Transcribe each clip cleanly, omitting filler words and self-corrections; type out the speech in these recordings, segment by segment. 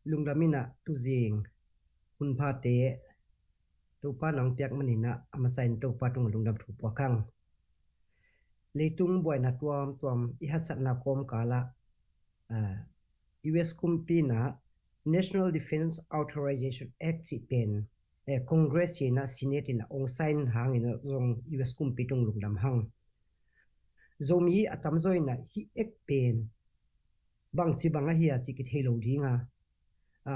lungramina tu jing hun pha te to pa nong piak manina ama sain to pa tung lungdam thu pa kang leitung boy na tuam tuam I hat sat na kom kala ah, US kumpi na National Defense Authorization Act chi pen Congress na Senate na ong sign hang in zong US kumpi tung lungdam hang zomi atam zoi na hi ek pen bang chi banga hi a chi ki thelo dinga a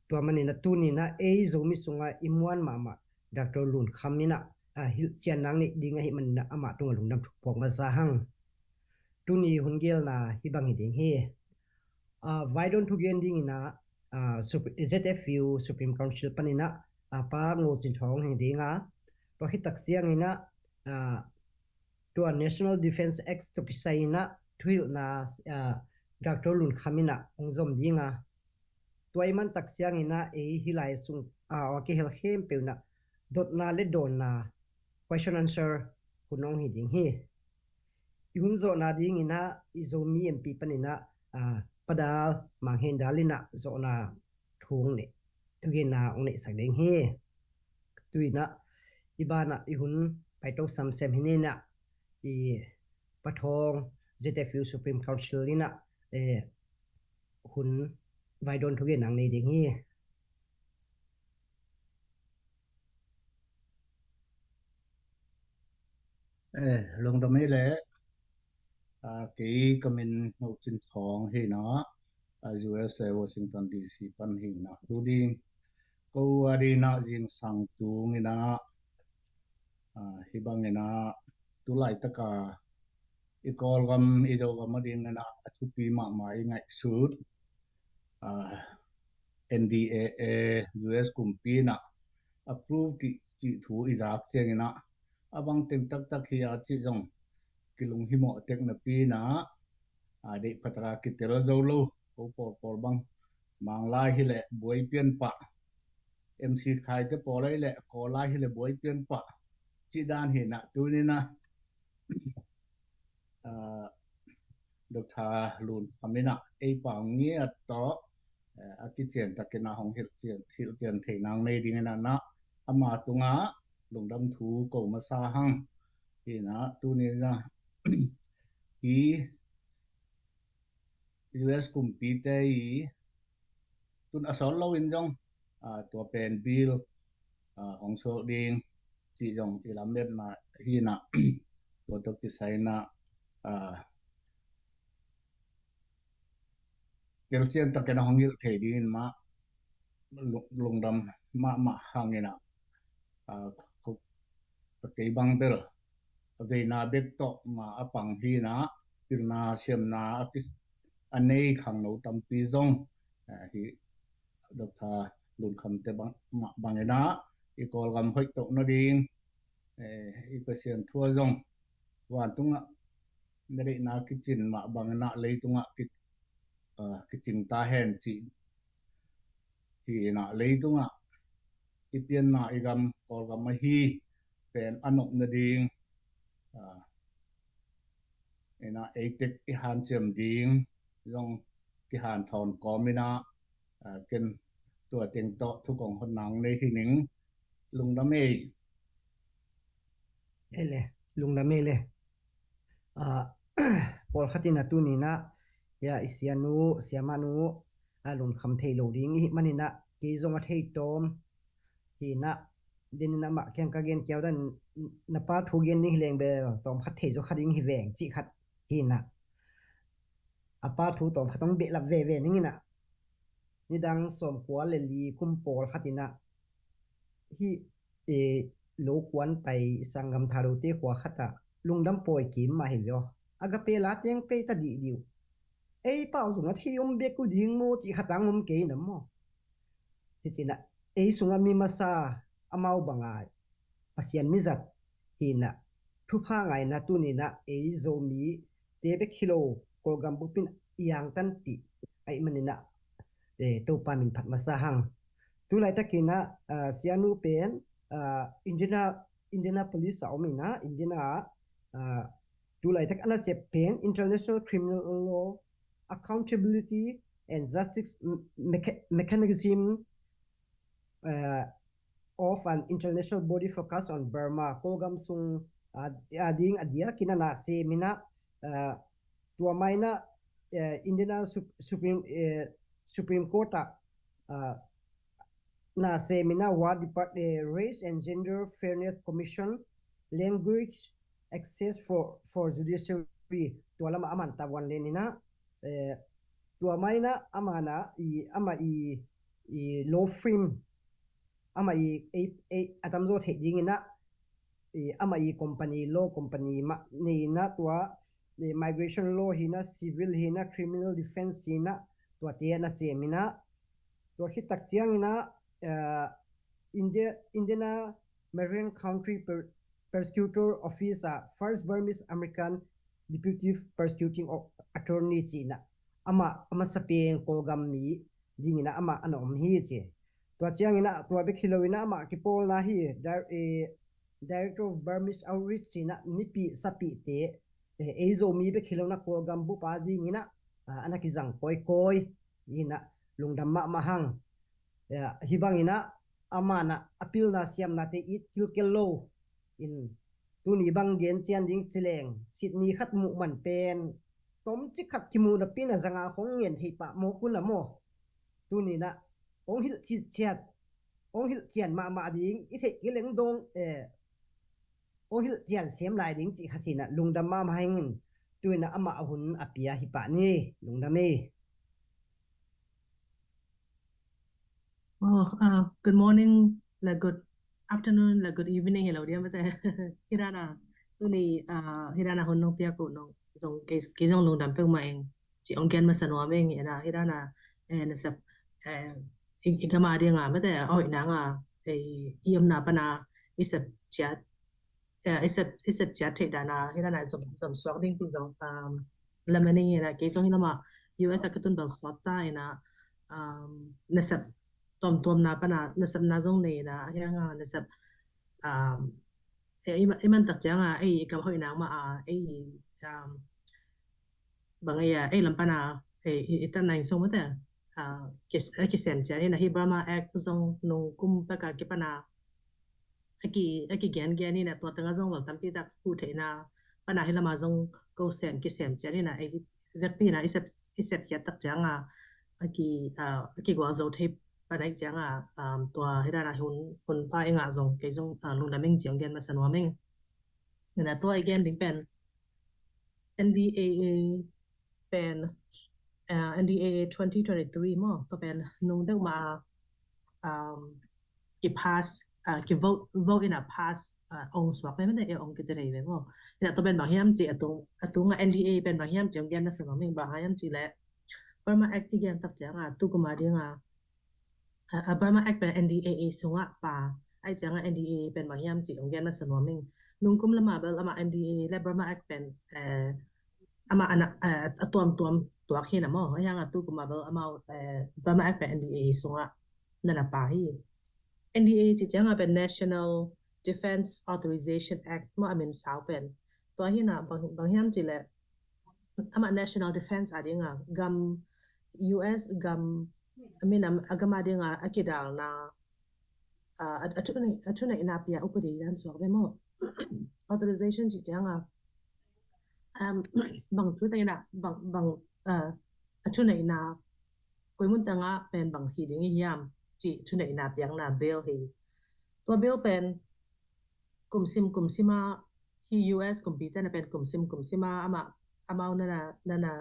tua mani na tu ni na e zomi sunga imuan mama Dr. Lun khamina a hil chian nang ni dinga hi man na ama tung lungdam thuk pok ma sa hang tu ni hungel na hi bang hi ding hi vai don thu gen ding ina ZFU Supreme Council panina pa ngo chin thong hi dinga to hi tak siang ina to National Defense Act to kisaina thuil na Dr. Lun khamina ongzom dinga tuai man tak siang ina hilai sung ke hel hem peuna dot na le don na question answer kunong hi ding hi ihun zo na ding ina izomi MP panina padal manghen dalina zo na thung ne tugena ong ne sakdeng hi tuina ibana ihun paito sam sem hinina I pathong ZFU Supreme Council ina hun vai don thugen ang nei ding hi lung đam ấy lẽ cái mình ngồi trên phòng thì nó USA Washington DC pan thì nó tu đi câu đi nó riêng sang tu nghe nó hi bang nghe nó tu lại tất cả i call gam i đâu gam đi nghe nó tu pi mà mai ngay suit NDAA US kumpi na approve ki thu i jak cheng na abang teng tak tak hi a chi jong kilung hi mo tek na pi na de patra ki tel zo lo ko por bang mang lai hi le boi pian pa MC khai te por lai le ko lai hi le boi pian pa chi dan hi na tu ni na được thà lùn amina ei pa ngia to a ki chen takena hong hil chen the nang nei ding na na ama tunga lungdam thu ko ma sa hang ti na tu ni na i US kumpi te i tun asol lo in jong tua pen bill hong so ding chi jong ti lam met na hi na to to ki sai na kel chen takena hong hil the ding ma lungdam ma hangena ko cái băng bel về na bek to mà apang hi na pirna siam na apis anei khang no tam pi zong hi dok tha lun kham te bang na I kol gam hoi to no ding I pasien thua zong wan tunga nare na kitchen ma bang na lei tunga kitchen ta hen chi hi na lei tunga ipian na igam kol gam ma hi pen anok na ding ina eitek I han chem ding dong ki han thon komina ken tua teng to thu kong hon nang nei hi ning lung da mei ele lungna mele pol khatina tu ni na ya isianu siamanu alun kham thei lo ding hi manina ke zonga thei tom hi na din na ma kyang ka gen kyau dan na pa thu gen ni leng be tom khat thei zo khading hi veng chi khat hi na apa thu tom khatong be la ve ve ning na ni dang som kwa le li kum pol khatina hi e lo kwan pai sangam tharu te kwa khata lungdam poi kim ma hi yo aga pe la teng pe ta di diu ei pau sunga thium be ku ding mo chi khatang mum ke nam mo ti china ei sunga mi masa amau bangai pasian mizat hina thu pha ngai na tu ni na ei zo mi te be khilo ko gam bupin yang tan pi ai manina to pa min phat masa hang tu lai takina sianu pen indiana Indianapolis saumina Indiana tu lai tak ana se pen international criminal law accountability and justice mechanism of an international body focused on Burma kogam sung ading adia kinana se mina tua maina Indian Supreme Court na se mina wa Department Race and Gender Fairness Commission language access for judiciary tua lama aman tawan lenina tua maina amana i law firm ama i atam zo the ding ina ama i company law company ma ni na tua migration law hina civil hina criminal defense hina tua te na semina tua hitak chiang ina Indiana Marion County Prosecutor Office First Burmese American Deputy Prosecuting Attorney China ama sapeng ko gammi dingina ama anom hi che tua chiang ina tua be khilowina ama kipol na hi Director of Burmese Outreach China nipi sapi te ezo mi be khilona ko gambu pa dingina anakizang koi ina lungdam mahang hibang ina amana apil na siam na te it kilkelo in tuni bang gen chian ding chileng Sydney khat mu man pen tom chi khat kimu na pina zanga khong ngen hi pa mo kun na mo tuni na ong hil chi chiat ong hil chian ma ding i the kileng dong ong hil chian siam lai ding chi khathina lungdam ma hangin tuina ama ahun apia hi pa ni lungdame. Oh, good morning, good afternoon, good evening, hello dia mate. Hirana, tuni hirana honong pia ko nong zong kizong long dam peng maeng. Ci ongkian masanwa meng ina hirana nasap igama dia nga mate na nga iom na pana isap chat isap chat te dana hirana zom swak ding tu zong lamani ina kizong hilama US akatun bal swata ina nasap tom na pana nasab na zong ne na yang nasab iman tak jang kam hoi na ma bangaya lampana itan nang song mata kisem jari na hi Burma Act zong nung kum paka kipana aki gian ni na to tanga zong wal tampi tak pu the na pana hilama zong ko sem kisem jari na vekpi na isep ya tak jang aki gwa zo the panai chang tua hirana hun pa enga zong ke zong lung da ming jiang gen ma sanwa ming na tua again ding pen NDAA pen NDAA 2023 mo to pen nung dang ma ki pass ki vote in a pass ong swak pen e ong ke jere ve mo na to pen ba hiam chi atung NDAA pen ba hiam jiang gen na sanwa ming ba hiam chi le Burma Act again tak chang tu kuma ding Burma Act pen NDAA sunga pa ai changa NDAA pen mangyam chi onggen ma sanwa ming nungkum lama bel ama NDAA le Burma Act pen ama ana tuam tuak hi na mo yang atu kuma bel ama Burma Act pen NDAA sunga nana pa hi NDAA chi changa pen National Defense Authorization Act mo amin sao pen to hi na bangyam chi le ama National Defense adinga gam US gam aminam agama dia nga akidal na atuna inapia upudi dan so mo authorization ji janga bang chu ta ina bang atuna ina koimun tanga pen bang hi ding hiam ji tuna ina piang na bill hi to bill pen kumsima hi US kumpita na pen kumsima ama na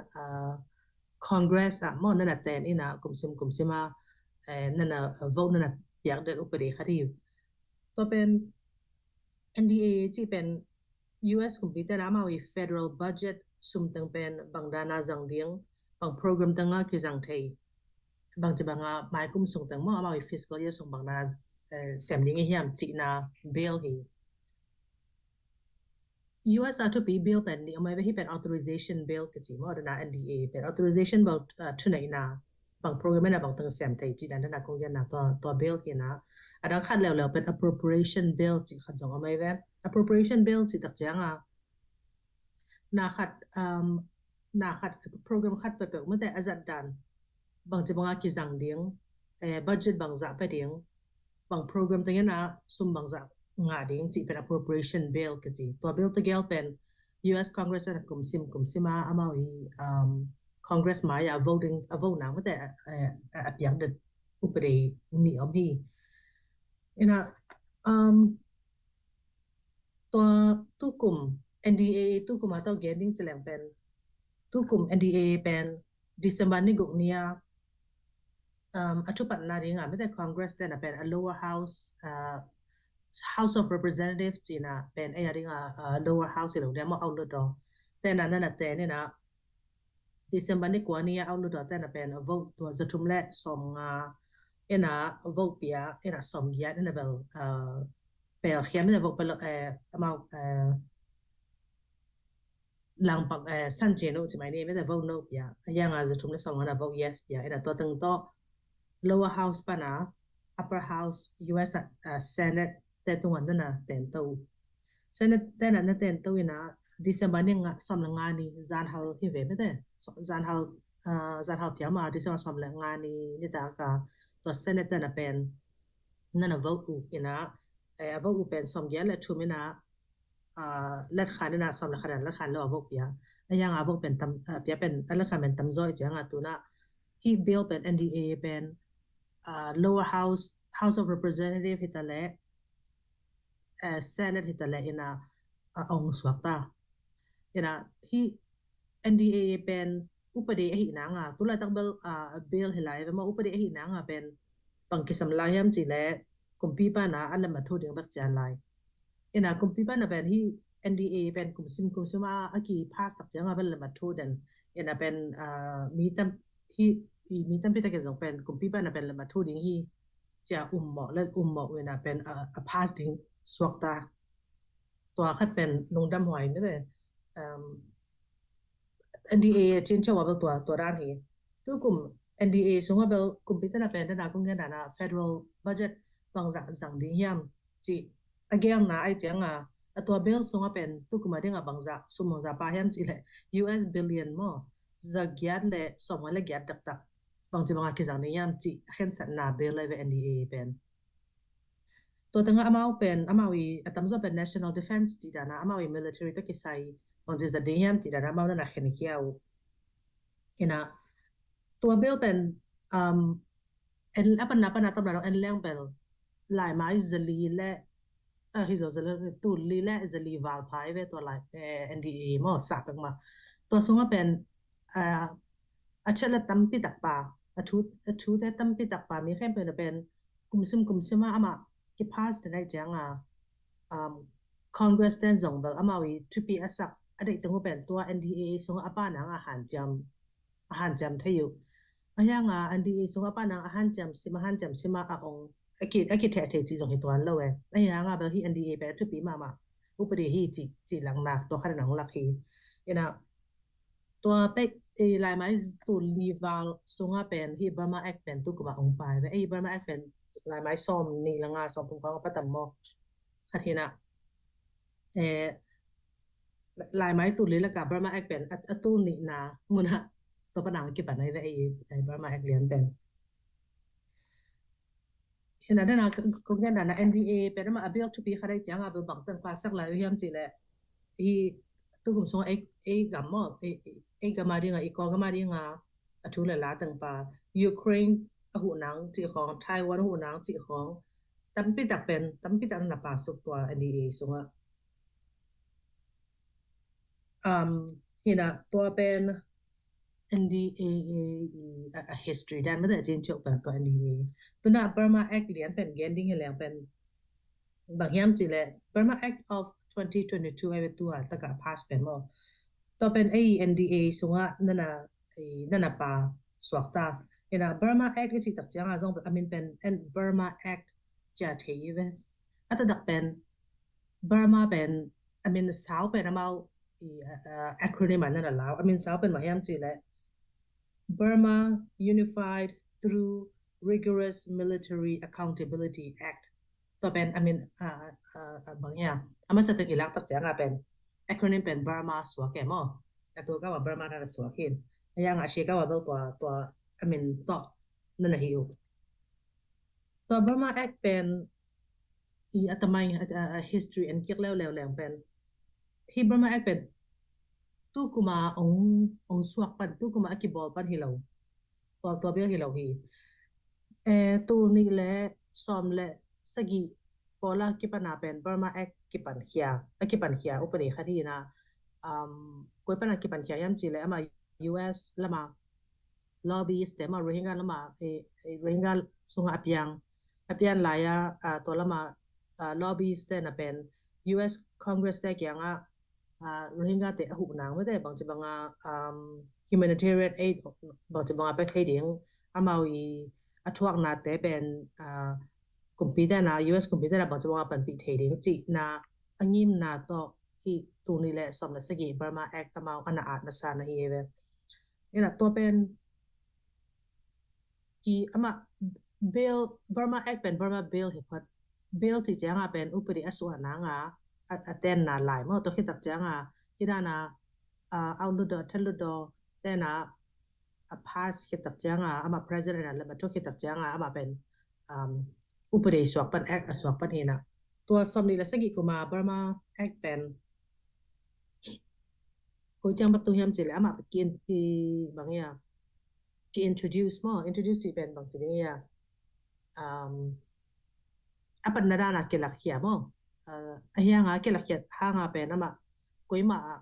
Congress mo nana ten ina kumsima nana vote nana piak det upade khari to pen NDAA chi pen US kumpita ama wi federal budget sumtang pen bangdana zangding bang program tanga kizang thei bang jabanga mai kum sungtang mo ama wi fiscal year sung bangdana semding hiam chi na bill hi US to be bill pen ni amai hi pen authorization bill ke chi mo na NDA pen authorization bill thunai na bang program na bang tang sem thai chi dan na kong yan na to bill ke na adang khat lew pen appropriation bill chi khat jong amai ve appropriation bill chi tak changa na khat program khat pe pe mate azat dan บางจะบางอากิจังเดียงbudget บางจะไปเดียงบางโปรแกรมตั้งนั้นซุ่มบางจะงาเดียงจีเป็น appropriation bill ก็จีตัว bill ตั้งแต่เป็น U.S. Congress นะกลุ่มซิมาอามาวีCongress มาอย่า voting vote นะไม่แต่เปียกเด็ดอุปเดนี่อมพี่นะตัวตู้กลุ่ม NDA ตู้กลุ่มatau getting จะแหลงเป็นตู้กลุ่ม NDA เป็น December นี่กุกเนี่ยอัทุปันนาดีงาไม่แต่ Congress แต่นะเป็น lower house House of Representatives จีน่ะเป็นไอ้ยังlower house สิลูกเดี๋ยวมาเอาลุดดอแต่นั่นน่ะแต่เนี่ยนะ December นี่กว่านี้เอาลุดดอแต่น่ะเป็น vote ตัวจะทุ่มแรกสมเอ็นะ vote เปียเอ็นะสมเกียรติเอ็นะเบลเป็นเขียนไม่ได้ vote เป็นมาหลังปักสันเจโนจะไม่เนี่ยไม่ได้ vote no เปียยังจะทุ่มแรกสมกันนะ vote yes เปียเอ็นะตัวตั้งโต๊ะ lower house ปะนะ upper house U.S. Senate แต่ตรงนั้นน่ะแต่งตัว Senate แต่นั้นแต่งตัวนะ December นี่สมงานนี่จานฮัลที่เว็บไม่ได้จานฮัลเพียมา December สมงานนี่แต่ก็ตัว Senate แต่นั้นเป็นนั่นน่ะ vote อุนะvote อุเป็นสมเกียรติและทุ่มนะเลือดขันนี่นะสมเลือดขันเลือดขันแล้ว vote เปียยังvote เป็นเปียเป็นเลือดขันเป็นตำจ้อยจังตัวน่ะที่ bill เป็น NDA เป็น lower house of representative ฮิตาเล่Senate ฮิตาเล่นะองสวกตานะที่ NDA เป็นอุปเดชหินางตุลาตักbill เฮลัยเป็นมาอุปเดชหินางเป็นปังกิสมลายมจีเล่กุมพีป้านะอันละมาทูดึงบักจานไลนะกุมพีป้านะเป็นที่ NDA เป็นกุมซิมาอากีพาสตักจังเป็นละมาทูดันนะเป็นมีตั้มที่มีตั้มพิจารณาเป็นกุมพีป้านะเป็นละมาทูดึงที่จะหมอและหมอเวนะเป็นพาสดึงสวกตาตัวคัดเป็นลงดำหอยไม่ได้NDA จินเชื่อว่าเป็นตัวด้านนี้ทุกกลุ่ม NDA สมมติว่าเป็นกลุ่มพิจารณาเป็นด้านกลุ่มเงินด้าน federal budget บางสั่งดีเยี่ยมจีagain นะไอ้เจ้าตัว bill สมมติว่าเป็นทุกกลุ่มเรื่องบางสมมติว่าป้าเยี่ยมจีเลย US billion มั้งจะเกียรติเลยสมมติเลยเกียรติตักบางจีบางกิจการนี้เยี่ยมจีเห็นสัญญา bill เลย NDA เป็นตัวตั้งอามาเป็นอามาวีตั้งจะเป็น national defense จีด้านอามาวี military ตัวกิจการบางทีจะดีเยี่ยมจีด้านอามานั่นน่ะเห็นเขี้ยวนะตัวเบลเป็นapa na tabla no en leng bel lai mai zali le hi zo zali tu li le zali val pai ve to lai NDA mo sa pek ma to songa pen achela tampi takpa achu te tampi takpa mi khem pen kumsim ama ki pass de nai janga Congress ten zong bel ama wi tupi asak adai tengu pen to NDA songa apa na nga han jam thayu ayang NDA songa apa na han jam sima aong aki the chi zong hi tuan lo ayang bel hi NDA pe tupi mama upade hi chi lang nak to khan nang lak hi ina ตัวเป็กลายไม้ตุลีวาลสงาเป็นที่บามาแอคเป็นตุกบะองไปไว้บามาแอคเป็นลายไม้ซ้อมนี่ละงาซ้อมปุ่งฟังปะตัมมอคัดเห็นลายไม้ตุลีละกับบามาแอคเป็นตู้นี่นามุนะตัวปนังเก็บปันในไว้บามาแอคเรียนเป็นเห็นนะนะก็แค่นั้นนะ NDA เป็นมาอภิรักษ์ชุปีเขาได้จ้างเป็นบังตั้งภาษาลายวิญญาณจีแหละที่ตุกมสงกัมมอกัมมาดีงาก็กัมมาดีงาทุเลลาตั้งปายูเครนหูนังจีของไต้หวันหูนังจีของตั้มปิดเป็นตั้มปิดอันนับปาสุตัว NDA สงเห็นนะตัวเป็น NDA history ด้านไม่ได้จริงจบแบบตัว NDA ตัวน่ะ Burma Act เรียนเป็นเกณฑ์ดิ้งเหลียงเป็นบางอย่างจีเลย Burma Act of 2022ไอ้ตัวตะกะ pass เป็นมั้งตัวเป็นNDA สงะนั่นน่ะปาสวกตาเห็นนะ Burma Act ก็จีตักจังอ่ะจงเป็น Burma Act จะเทียบอัตดักเป็น Burma เป็นสาวเป็นมาacronym นั่นน่ะแล้วสาวเป็นบางอย่างจีเลย Burma Unified Through Rigorous Military Accountability Act ตัวเป็นบางอย่างมันจะตึงอีกแล้วตักจังอ่ะเป็น acronym เป็น Burma สวกแก่มั้งแต่ตัวก็ว่า Burma นั่นสวกขึ้นอย่างอาชีพก็ว่าเป็นตัว I mean ต่อนั่นน่ะหิวต่อ Burma Act เป็นอีอัตมัยhistory and เกี่ยวแล้วเป็นที่ Burma Act เป็นตู้กุมาองสวกปันตู้กุมากิบอลปันฮิเราบอลตัวเบี้ยฮิเราฮีตัวนี้แหละซ้อมแหละสกีพอละกิปันนาเป็น Burma Act กิปันเขียอุปนิคดีนะกวยปันนากิปันเขียยันจีเลยมา US ละมา lobbyist แต่มา Rohingya ละมา Rohingya ส่งapian laya ตัวละมา lobbyist แต่น่ะเป็น US Congress แต่กี่ยงRohingya แต่หูนางไม่ได้บางจะบางhumanitarian aid บางจะบางไปให้เดียงมาวีทวกนาแต่เป็นกลุ่มปีแต่นะ US กลุ่มปีแต่นะบางจะบางเป็นปีให้เดียงจีนะอันนี้นาต่อที่ตัวนี้แหละสมรสกี Burma Act มาอันอาจมาสานฮีเวนี่แหละตัวเป็นกี่bill Burma Act เป็น Burma bill เหตุผล bill ที่จะเป็นอุปนิสัยนางเต้นนาหลายเมื่อตัวคิดตักจังที่ด้านเอาลุดเทลุดเต้นpass คิดตักจังมา president แล้วมาตัวคิดตักจังมาเป็นอุปนิสัยเป็น act สวกเป็นเห็นตัวสมนี้แล้วสกิกุมา Burma Act เป็นกูจังประตูยามจีแล้วมาไปกินที่บางอย่างที่ introduce ที่เป็นบางทีเนี่ยapa nada na kelakya mo ahya nga kelakya ha nga pe na ma koima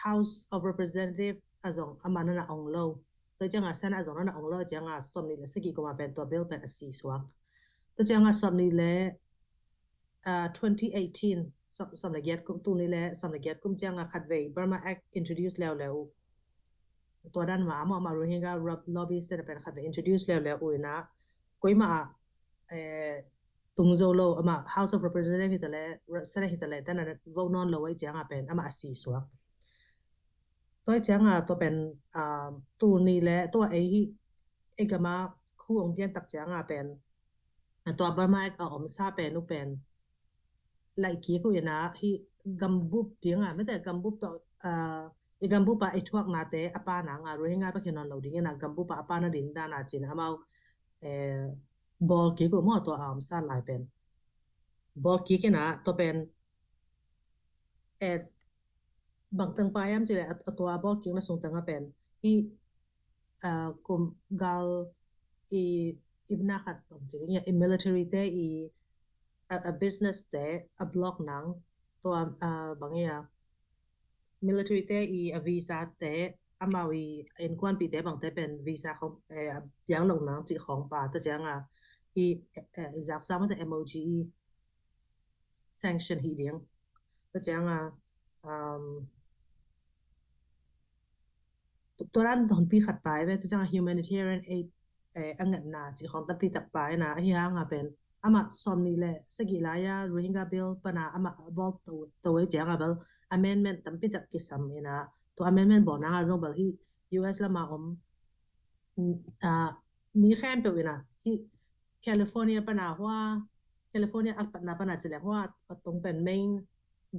House of Representative azong amana na onglo to janga sana azong na onglo janga somni le sigi ko ma pe to bill pe asi swak to janga somni le 2018 somni get kum tu ni le somni get kum janga khatve Burma Act introduce lewตัวด้านมา Rohingya lobbyist แต่เป็นkhatve introduce lew uina koima tungzolo ama House of Representative hitale Senate hitale tan vote non lo wai janga pen ama asi swak toy janga to pen tu ni le to ai hi egama khu ong pian tak janga pen to Burma om sa pen nu pen lai ki ku ina hi gambup dinga me te gambup to gambup pa itwak na te apa na nga Rohingya pa kinon lo ding na gambup pa apa na ding da na chin amao ball ki ko mo to sa lai pen ball ki ke na to pen bang tang payam chile to ball ki na sung tang pen i kum gal ibna khat chile ya military te a business te a block nang to bang ya military te a visa te amawi in kwan pi te bang te pen visa không yang long nang chi khong pa ta jang exact sama the emoji sanction hi ding ta jangตัวนั้นตอนปีขัดไปเว้ยจะจัง humanitarian aid อังเงินนาจีของตัดปีตัดไปนะที่ห่างเป็นมาสมนี่แหละสกิลายา Rohingya bill ปนะบอกตัวเจ้าแบบ amendment ตั้งปีตัดกิสามนะตัว amendment บอกนะจงแบบที่ US ละมามีแค่เปล่านะที่แคลิฟอร์เนียปนะว่าแคลิฟอร์เนียปนะจะเรียกว่าตรงเป็นmain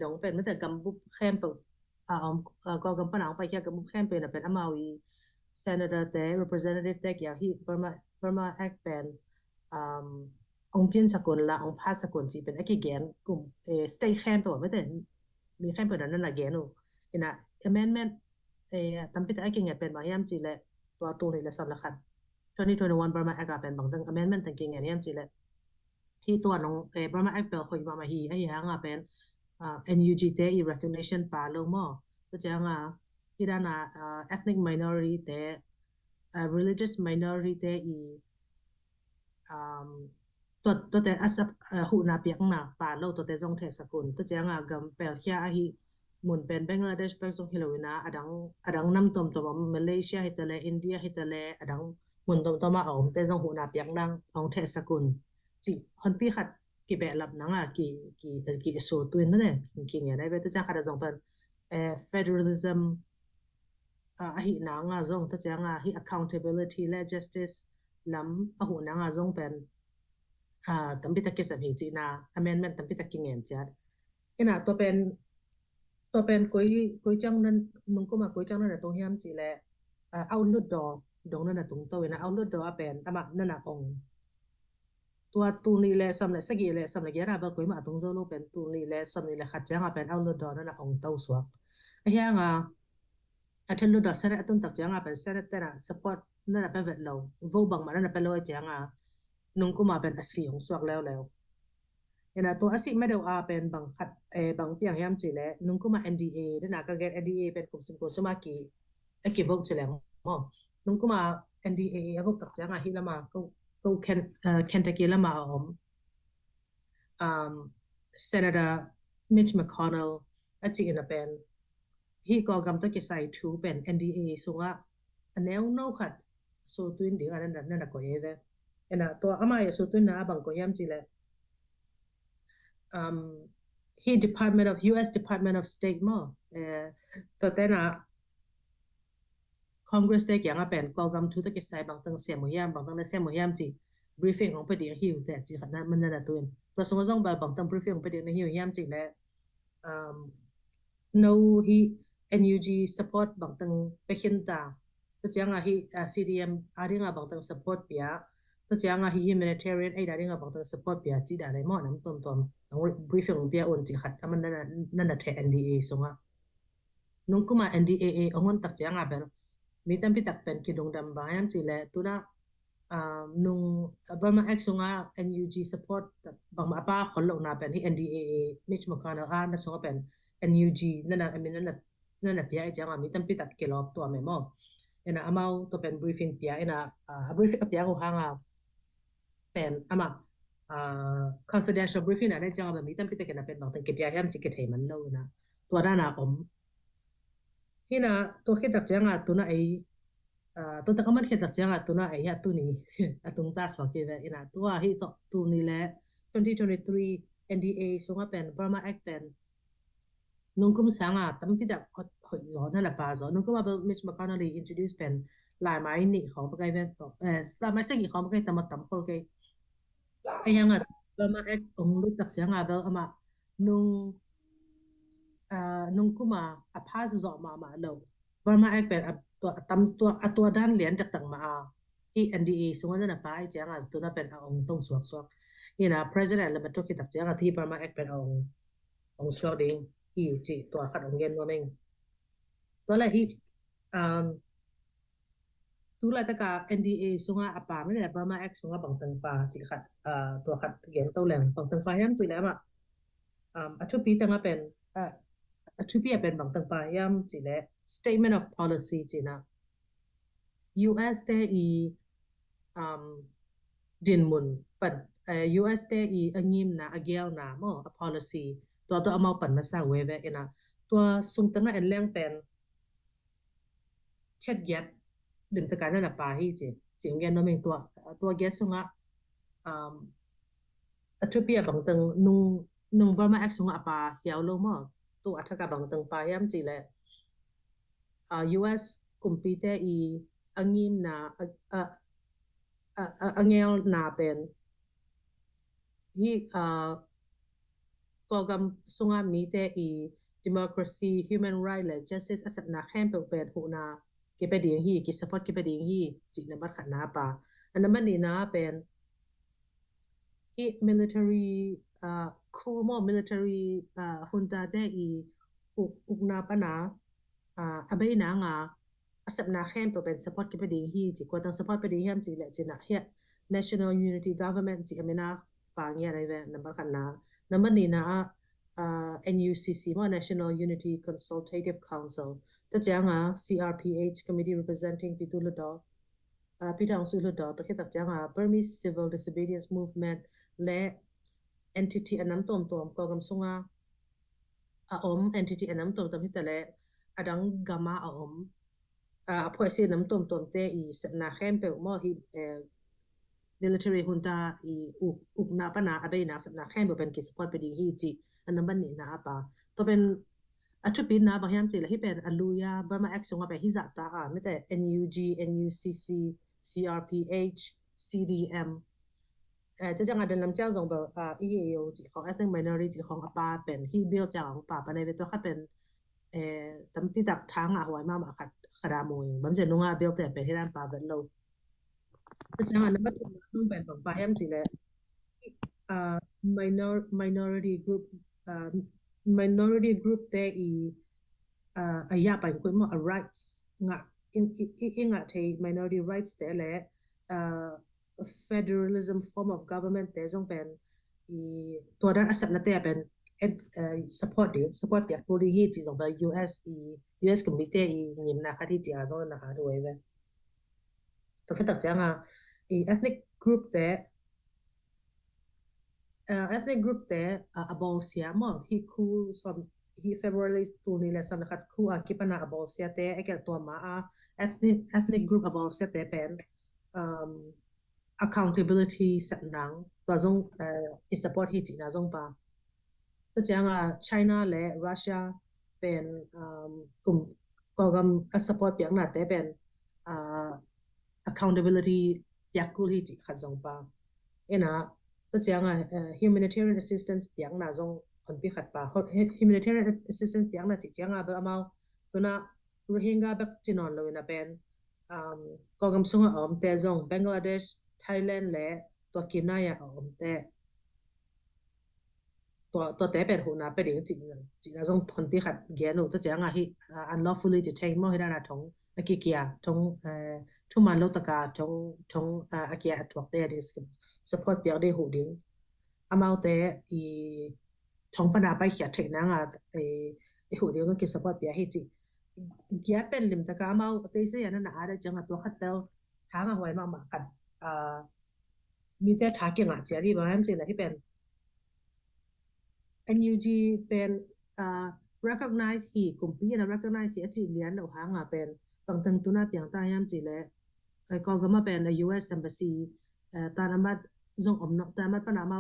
ดงเป็นไม่แต่กำบุบแค่เปล่าก็กำปนังไปแค่กำบุกแค่เป็นเป็นมาวี senator แต่ representative แต่อย่างที่ Burma Act เป็นองค์พินสกุลละองค์พาสกุลจีเป็นไอ้กี่แกนกลุ่มstate แค่ตัวไม่แต่มีแค่เป็นนั่นแหละแกนูนี่นะ amendment ตั้งแต่ไอ้กี่แกนเป็นบางอย่างจีเลยตัวนี้เลยสำหรับ2021 Burma Act เป็นบางตั้ง amendment ตั้งกี่แกนยังจีเลยที่ตัวน้องBurma Act เป็นคนมาฮีไอ้ห่างเป็นNUG แต่ recognition ป่าลงมั้งก็จะงที่ด้านethnic minority แต่ religious minority แต่ตัวแต่อาศัยหูนาเปียกนาป่าโลตัวแต่ทรงเทศกุลตัวจะงกัมเปลขี้อาหิหมุนเป็นบังกลาเทศเป็นทรงฮิโลวินาอดังน้ำตัวมาเลเซียฮิตาเลอินเดียฮิตาเลอดังหมุนตัวมาเอาแต่ทรงหูนาเปียกดังเอาเทศกุลจีคนพี่ขัดกี่แบบลับนังกี่สูตรตัวนั่นเองกี่อย่างไรเว้ยตัวจ้างขัดจงเป็นfederalism หินางจงตัวจ้างหิ accountability และ justice ล้ำหูนางจงเป็นตั้งพิทักษ์สัมหิจีนา amendment ตั้งพิทักษ์เงินจัดนะตัวเป็นกุยจังนั้นนุ่งก็มากุยจังนั้นตรงเฮียมจีแลเอาลุดดอ ดงนั่นน่ะตรงโตนะเอาลุดดอเป็นอามานั่นน่ะองตัวตูนี่แหละสำหรับสกีแหละสำหรับแกราบก็มาตรงโซโลเป็นตูนี่แหละสำหรับขัดจังเป็นเอาลุดดอนั่นน่ะองเต้าสวกไอ้เหี้ยงอ่ะอาจจะลุดดอเสร็จตุนตักจังเป็นเสร็จแต่ละสปอร์ตนั่นน่ะเป็นเวทเราวูบังมานั่นน่ะเป็นลอยจังนุ่งก็มาเป็นอาศัยของสวกแล้วเห็นตัวอาศัยไม่ได้เป็นบางขัดบางเพียงยามจีแหละนุ่งก็มา NDA นั่นน่ะก็เกิด NDA เป็นกลุ่มสินค้าสมากีไอ้เก็บพวกจีแหละมั้งนุ่งก็มา NDA ไอ้พวกตักจังฮิลามาก็เคนตากีละมาSenator Mitch McConnell อาจีน่ะเป็นฮีก็กำตัวเกษายทูเป็น NDA สุงะอันแนวโน้ขัดสูตุนดีอันนั้นก็เอเวเห็นตัวอามาสูตุนนะบางก็ยามจีแหละhe U.S. Department of State มั้งตัวแต่น่ะ Congress ได้ยังเป็นกองกำทุตเกษายบางตั้งเสียมยามบางตั้งเสียมยามจี briefing ของประเดี๋ยวหิวแต่จีขนาดมันนั่นแหละตัวสมมติว่าบางตั้ง briefing ของประเดี๋ยวหิวยามจีแหละ no he NUG support บางตั้งไปเขียนตาตัวจังhe CDM อาริงบางตั้ง support เปียตัวจังhe humanitarian ไอ้ดาริงบางตั้ง support เปียจีดาได้หมดน้ำต้มของ briefing ของเปียอ่อนจีขัดมันนั่นแหละแทน NDA สงะนุ่งก็มา NDAA องค์ตักจังเป็นมีตั้งพิตักเป็นกิดงดำบางอย่างจีแหละตัวน่ะนุ่งบางมาเอ็กซ์งา NUG support บางมาป้าคนลงนาเป็นที่ NDAA Mitch McConnell นั่นสงเป็น NUG นั่นน่ะนั่นน่ะเปียไอ้จังมีตั้งพิตักเกี่ยวกับตัวแม่หม้อเอ็นะอามาตัวเป็น briefing เปียเอ็นะbriefing เปียกูห่างเป็นอามาconfidential briefing นะได้จังแบบมีตั้งพิตักกันเป็นบางตั้งเก็บยาแฮมจิกเกตให้มันเล่านะตัวด้านน่ะที่น่ะตัวคิดตักจังตัวน่ะไอ้ตัวตะกมันคิดตักจังตัวน่ะไอ้ยาตัวนี้ตุงตาสวักเกเวอินะตัวที่ตัวนี้แหละ2023 NDA ส่งมาเป็น Burma Act เป็นนุ่งกุมสังตั้มพิดักหอยร้อนนั่นแหละป่าสอนนุ่งกุมมาเป็น Mitch McConnell introduce เป็นลายไม้นี่ของปะไกเป็นต่อลายไม้สิ่งของปะไกตำมาตำคนไกไอ้ยังBurma Act องค์รู้ตักจังเป็นอามานุ่งนุ่งกุมาพาสจอมาเลวบาร์มาเอกเป็นตัวด้านเหรียญจากต่างมาที่ NDA ส่วนนั้นไปจ้างตัวนั้นเป็นองค์ต้องสวกนี่นะ President เลยมาจกที่ตักจ้างที่บาร์มาเอกเป็นองค์สวกดิ้งที่จีตัวขัดองเงินว่าเองตัวแรกที่ตัวแรกตะกา NDA ส่วนอาป่าไม่ได้บาร์มาเอกส่วนบางตังป่าจีขัดตัวขัดเงินตัวแรงบางตังป่าย้ำจีแล้วอ่ะทุกปีตั้งเป็นทุกปีเป็นบางต่างไปย่ำจีเล่ statement of policy จีนะ U.S. ได้ดินมุนปัดU.S. ได้งิมนะเกลนะมั่ง policy ตัวเอามาปั่นมาสร้างเว็บเองนะตัวส่งตั้งแต่เรื่องเป็นเช็ดยัดดื่มตะการนั่นแหละไปให้จีงเงินน้องเองตัวเกสส่งทุกปีบางต่างนุ่งบาร์มาเอ็กซ์ส่งป่าเหี่ยวลงมั่งตัวอัฐกับบางตังปายามจีแหละU.S. กุมปีเตอังยิมนาอังเงลนาเป็นฮีก็กำส่งมีเตdemocracy human rights และ justice อาศัยนาแค่เป็นหัวนาเก็บไปดีฮีกิ support เก็บไปดีฮีจีนบัดขัดนาป่าอันนั้นมันนี่นาเป็นฮี military coup มั่ง military junta ได้อุกนาปนาอาเบยนางอาศัยนาแค่เป็น support กิบดีฮีจีกว่าต้อง support ไปดีฮีมจีแหละจีน่ะเฮีย national unity government จีอเมนาปางเงี้ยอะไรแบบนั้นบ้างกันนะนั่นมันนี่นะNUCC ว่า National Unity Consultative Council ตัวจังCRPH Committee Representing พิทูลดอพิทังสุลดอตัวคิดตักจังBurmese Civil Disobedience Movement และ entity อันนั้นตัวก็กำส่งentity อันนั้นตัวที่แต่ละอดังกามาพอเสียน้ำตัวเตะสนาเข้มเปล่ามั่งmilitary junta อุกนาปนาอาเบยนาสนาแค่เป็นกิจสปอร์ตไปดีฮีจีอันนั้นบันนี่นะป่ะตัวเป็นทุกปีนะบางอย่างจีเลยที่เป็นอลูยาบาร์มาเอ็กซ์ส่งมาไปที่จัตตาไม่แต่ NUG NUCC CRPH CDM จะจังอันเดินลำเจ้าส่งแบบEAO จีของ ethnic minority ของป่าเป็นที่เบี้ยวจ้าของป่าปในเวตัวขัดเป็นตั้มพิดักทางหวยมาขั khá là mùi bấm giờ nung à biểu tệ về hiện bà vẫn lâu tất chẳng là nó bắt dùng bền bằng bài em chỉ là minority group te i ya pa ko mo rights nga in nga the minority rights te le federalism form of government te zong pen i to da asap na te pen support ya ko hi chi zong ba US committee i nim na kha ti ja zong na ha do we to ka tak cha nga i ethnic group te abolsia mo hi ku som hi February tu ni le sam khat khu a ki pana abolsia te ekel to ma a ethnic group abolsia te pen accountability sat nang to zong i support hi chi na zong pa to chang a China le Russia pen kum ko gam a support piang na te pen accountability yakul hi chi khat zong pa ena to chang a humanitarian assistance piang na zong kon pi khat pa humanitarian assistance piang na chi chang a ba amao to na Rohingya bak chinon lo na pen ko gam sunga om te zong Bangladesh Thailand le to Kinaya om te to te pen hu na pe ding chi na zong kon pi khat ge no to chang a hi unlawfully detained mo hi na thong akikia thong thu man lo taka thong akia atwak te dis support piang de hu ding amao te i thong pana pai khia thei na nga e hu ding ki support pia hi chi gya pen lim taka amao te se yana na ara changa to khat tel ha nga hoi ma kat mi te tha ke nga chari ba ham che la hi pen NUG pen recognize hi kumpi na recognize hi chi lian lo ha nga pen bang tang tu na piang ta yam chi le ko gama pen the US embassy ta na mat zong om no ta mat pa na ma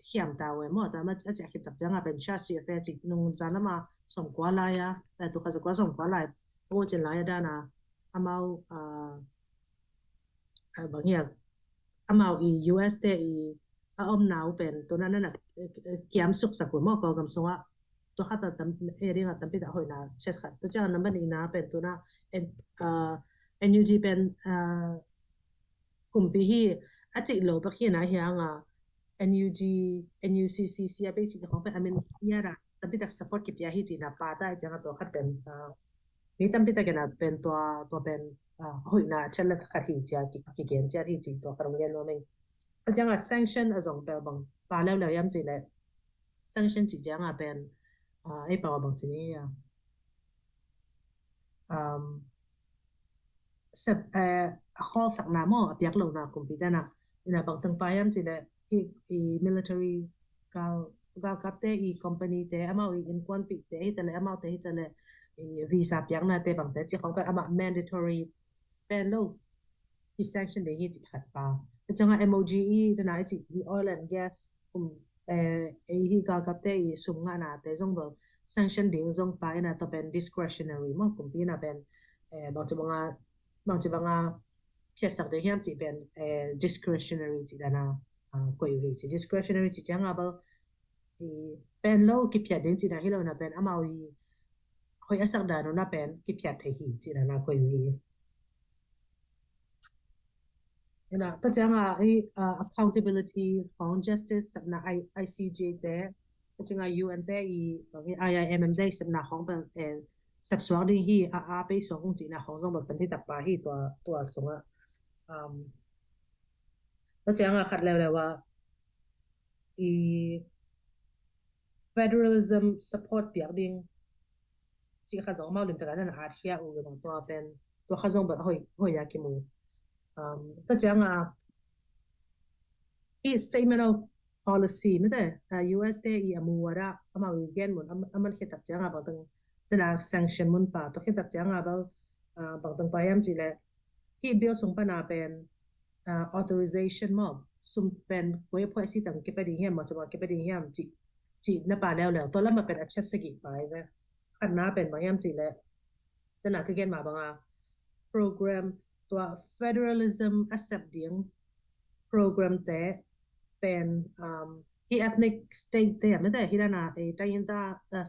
hiam ta we mo ta mat a cha khit tak janga pen sha chi fe chi nung jana ma som kwa la ya ta tu kha za kwa som kwa la po chen la ya da na amao bang ya amao i US te i om nau pen to na na kiam suk sa ko mo ko gam so wa to khata tam ering a tam pi da hoi na chet khat to cha number ni na pen to na NUG pen kumpi hi achi lo ba khi na hi anga NUG NUCC sia pe chi ko pe amen ya ra tam pi da support ki pya hi chi na pa ta cha to khat pen mi tam pi ta ke na pen to pen hoi na chen la khat hi cha ki gen cha hi chi to karong gen no men chang a sanction a zong pel bang pa lao lao yam chi le sanction chi chang a pen ai pa bang chi ni ya sep hall sak na mo apyak lo na computer na ina bang tang pa yam chi le i military gal kap te i company te amao i in kwan pi te te le amao te le visa piang na te bang te chi khong pa ama mandatory pen lo i sanction de hi chi khat pa changa MOGE de na chi oil and gas hi gal kap te i sum nga na te zong bo sanction ding zong pa na to pen discretionary mo kumpi na pen bang chibanga phesak de hiam chi pen discretionary chi dana ko yu chi discretionary chi changa ba pen lo ki phya ding chi na hi lo na pen amao i hoi asak da no na pen ki phya the hi chi dana ko yu na to changa accountability found justice na ICJ te changa UN te IIMM te na hong ban sab swang ding hi a pe song chi na hong song ba pen ti tak pa hi to songa to changa khat le wa i federalism support piak ding chi kha zong ma lim ta na a thia u no to pen to kha zong ba hoi ya ki mu to changa i statement of policy me de US te i amuara ama weekend mun aman khitak changa ba tang na sanction mun pa to khitak changa ba tang pa yam chi le ki bill sung pa na pen authorization mo sum pen ko ye phoi si tang ke pa ding hiam ma chama ke pa ding hiam chi na pa leo to la ma pen access gi pa ve khan na pen ma yam chi le na ke gen ma ba nga program to federalism accept ding program te pen hi ethnic state te me de hi na tayin ta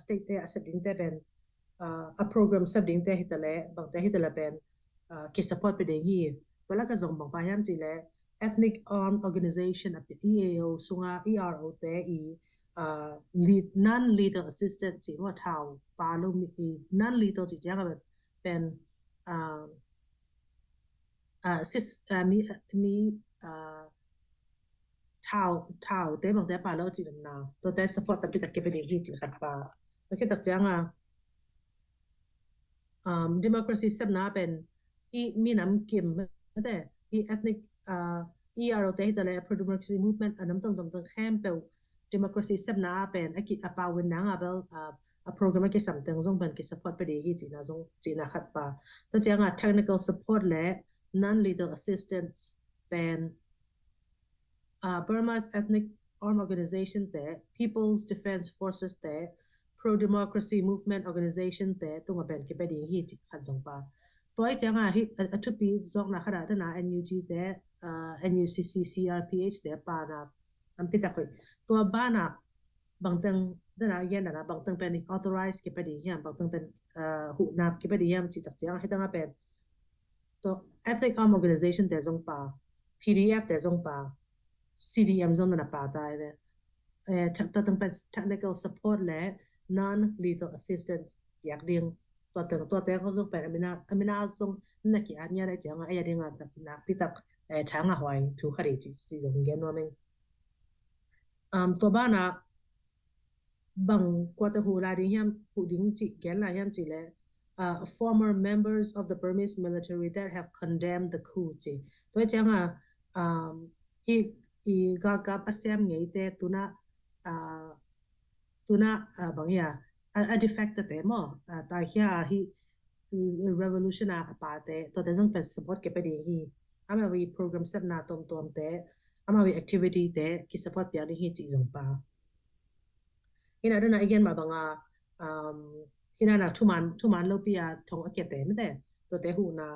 state te accepting te pen a program sab ding te hitale bang te hitala pen ki support pe ding hi wala ka zong bang pa yam chi le ethnic armed organization ap EAO sunga ERO te I lead non lethal assistance chi wa thau pa lo mi non lethal chi jang ba pen sis mi thau te bang te pa lo chi nam na to te support ta pi ta ke pe ding hi chi khat pa ke tak jang democracy sab na pen I mi nam kim te I ethnic ERO te hitale pro democracy movement anam tong tong tong khem pe democracy sab na pen aki apa win na ngabel a program ke samtang zong ban ke support pe de hi china zong china khat pa to changa technical support le non lethal assistance pen Burma's ethnic armed organization te People's Defense Forces te pro democracy movement organization te tunga ben ke pe de hi chi khat zong pa toy changa hi athupi zong na khara na NUG te NUCC CRPH te pa na ampita ko to ba na bangtang na yan na bangtang pen authorized ke pe de hiam bangtang pen hu na ke pe de hiam chi tak chang hitanga pen to ethnic armed organization te zong pa PDF te zong pa CDM zong na pa ta ve tatang pen technical support le non lethal assistance yak ding to te ko zong pen amina zong na ki anya ra chang aya ding na pitak chang a hwai thu khari chi si zong gen no meng to ba na bang kwa ta hu la ding yam hu ding chi gen la yam chi le former members of the Burmese military that have condemned the coup chi to chang hi ga ga asem ngei te tuna bang ya a defect te mo ta hia hi revolution a pa te to te jong pe support ke pe di hi ama wi program sab na tom tom te ama wi activity te ki support pya ni hi chi jong pa ina dana again ma banga ina na thuman lo pia thong a ke te me te to te hu na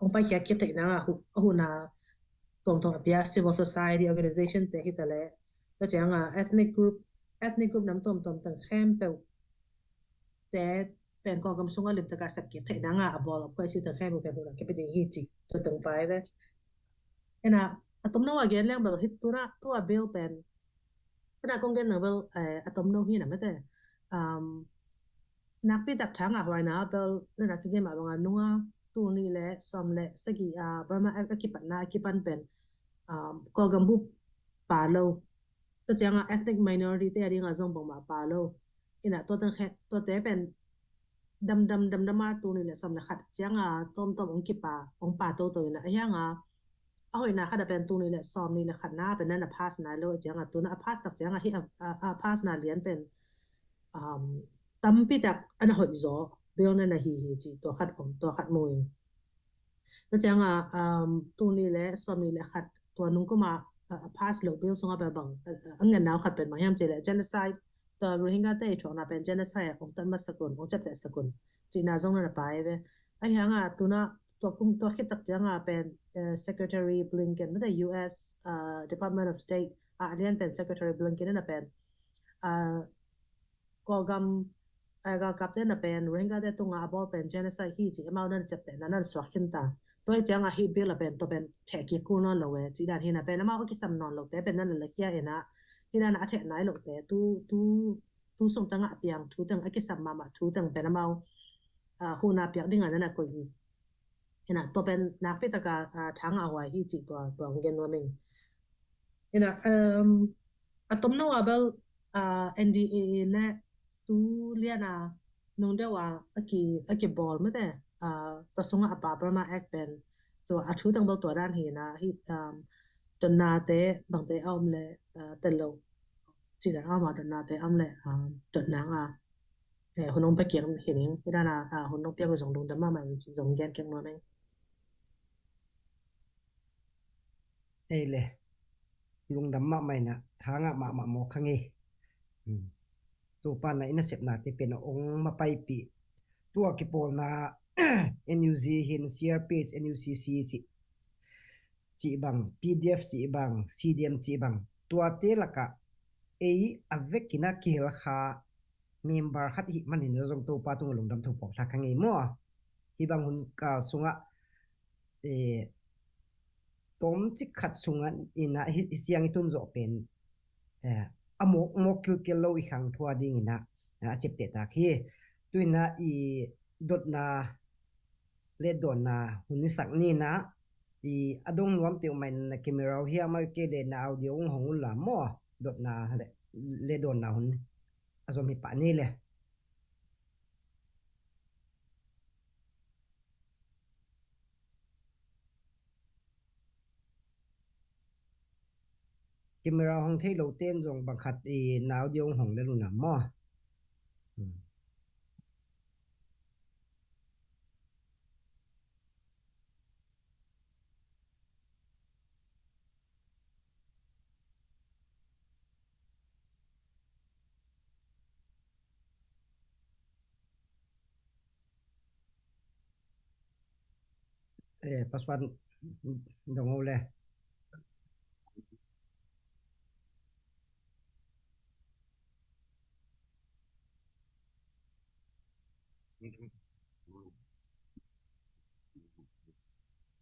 ong pa ya ke te na hu na tom tom pia civil society organization te hi tale to chang ethnic group nam tom tom tang khem pe te pen ko gam sunga lim ta ka sak ke the na nga abol ko si ta khem pe hu ke pe ding hi chi to tang pai ve ena atom no again lang ba hit tu a bill pen kana kong gen na bel atom no hi na mate nak pi tak thang a hwai na bel na ki ge ma ba nga nuwa tu ni le som le sagi Burma akipat na akipan pen ko gam bu pa lo to changa ethnic minority te ari nga zong bang ma pa lo ina to tang khet to te pen dam ma tu ni le som le khat changa tom ong ki pa ong pa to na aya nga a hoi na khada pen tu ni le som ni le khat na pen na pass na lo changa tu na pass tak changa hi a pass na lian pen tam pi tak an hoi zo bel na hi chi to khat moi to changa tu ni le som ni le khat to nung ko ma pass lo bel songa ba bang angan naw khat pen ma yam che le genocide to Rohingya te thong na pen genocide ong tan ma sakun ong chat te sakun china zong na pai ve ai hanga tu na to kum to khit tak changa pen Secretary Blinken the US Department of State alian pen Secretary Blinken na pen ko gam ga kapten na pen Rohingya te tunga abol pen genocide hi chi amau na chat te na so khin ta toy changa hi bill pen to pen the ki ku no lo we chi dan hi na pen amau ki sam non lo te pen na la kya ena hi na a the nai lo te tu song tanga piang thu tang a ki sam ma thu tang pen amau hu na piang ding na ko hi ena to pen na pi ta ka thang a hwai hi chi to ngen no ming ena atom no abel NDA le tu liana nong de wa aki ball me de to sunga apa Burma Act pen to a thu tang bal to dan hi na hi ton na te bang te om le te lo chi da ma ton na te am le ton na nga hunong pa kyang hi ning ida na hunong pya ko zong dong da ma ma chi zong gen kyang no meng ai le lung dam ma mai na thanga ma mo khangi tu pa na ina sep na te pen ong ma pai pi tu ki pol na NUG hin CRPH NUCC chi bang PDF chi bang CDM chi bang tua te laka ei avekina kil kha member khat hi manin zong to pa tung lungdam thu pok tha khangi mo hi bang hun ka sunga e tom chi khat sunga ina hi chiang itun zo pen amok mok kil kil lo i khang thua ding ina a chep te ta khi tuina i dot na le don na hun sak ni na i adong nuam pe mai na camera hi ma ke le na audio hong la mo dot na le don na hun azom hi pa ni le camera hong thei lo ten jong bang khat i na audio hong le lu na mo password dong ole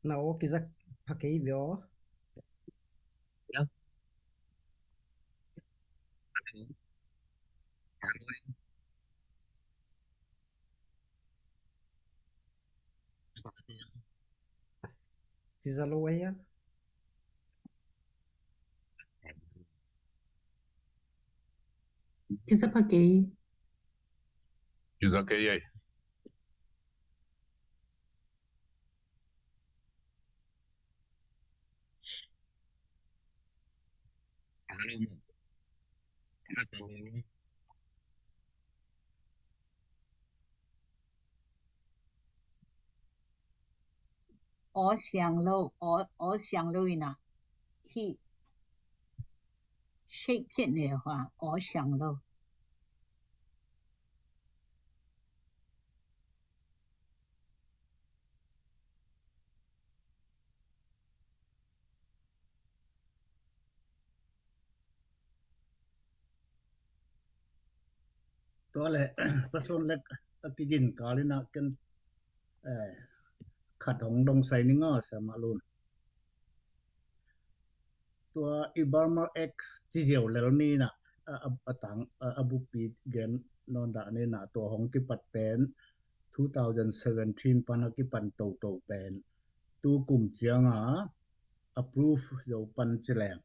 na o ki zak phakei vio ki zalo ya Isa pa kay Izakeye.我想路呢，去 shape 片的话，我想路。ตัวเลย person เล็กที่กินกาลินะกันขัดของดงไซนิงอ่ะสมาลุนตัวอีบาร์มาเอ็กที่เจียวแล้วนี่นะตังบุปีเกนนอนดานี่นะตัวของกิปัดเป็น2017ปันกิปันโตเป็นตัวกลุ่มเจียงอ่ะ approve เดี๋ยวปันเจริญ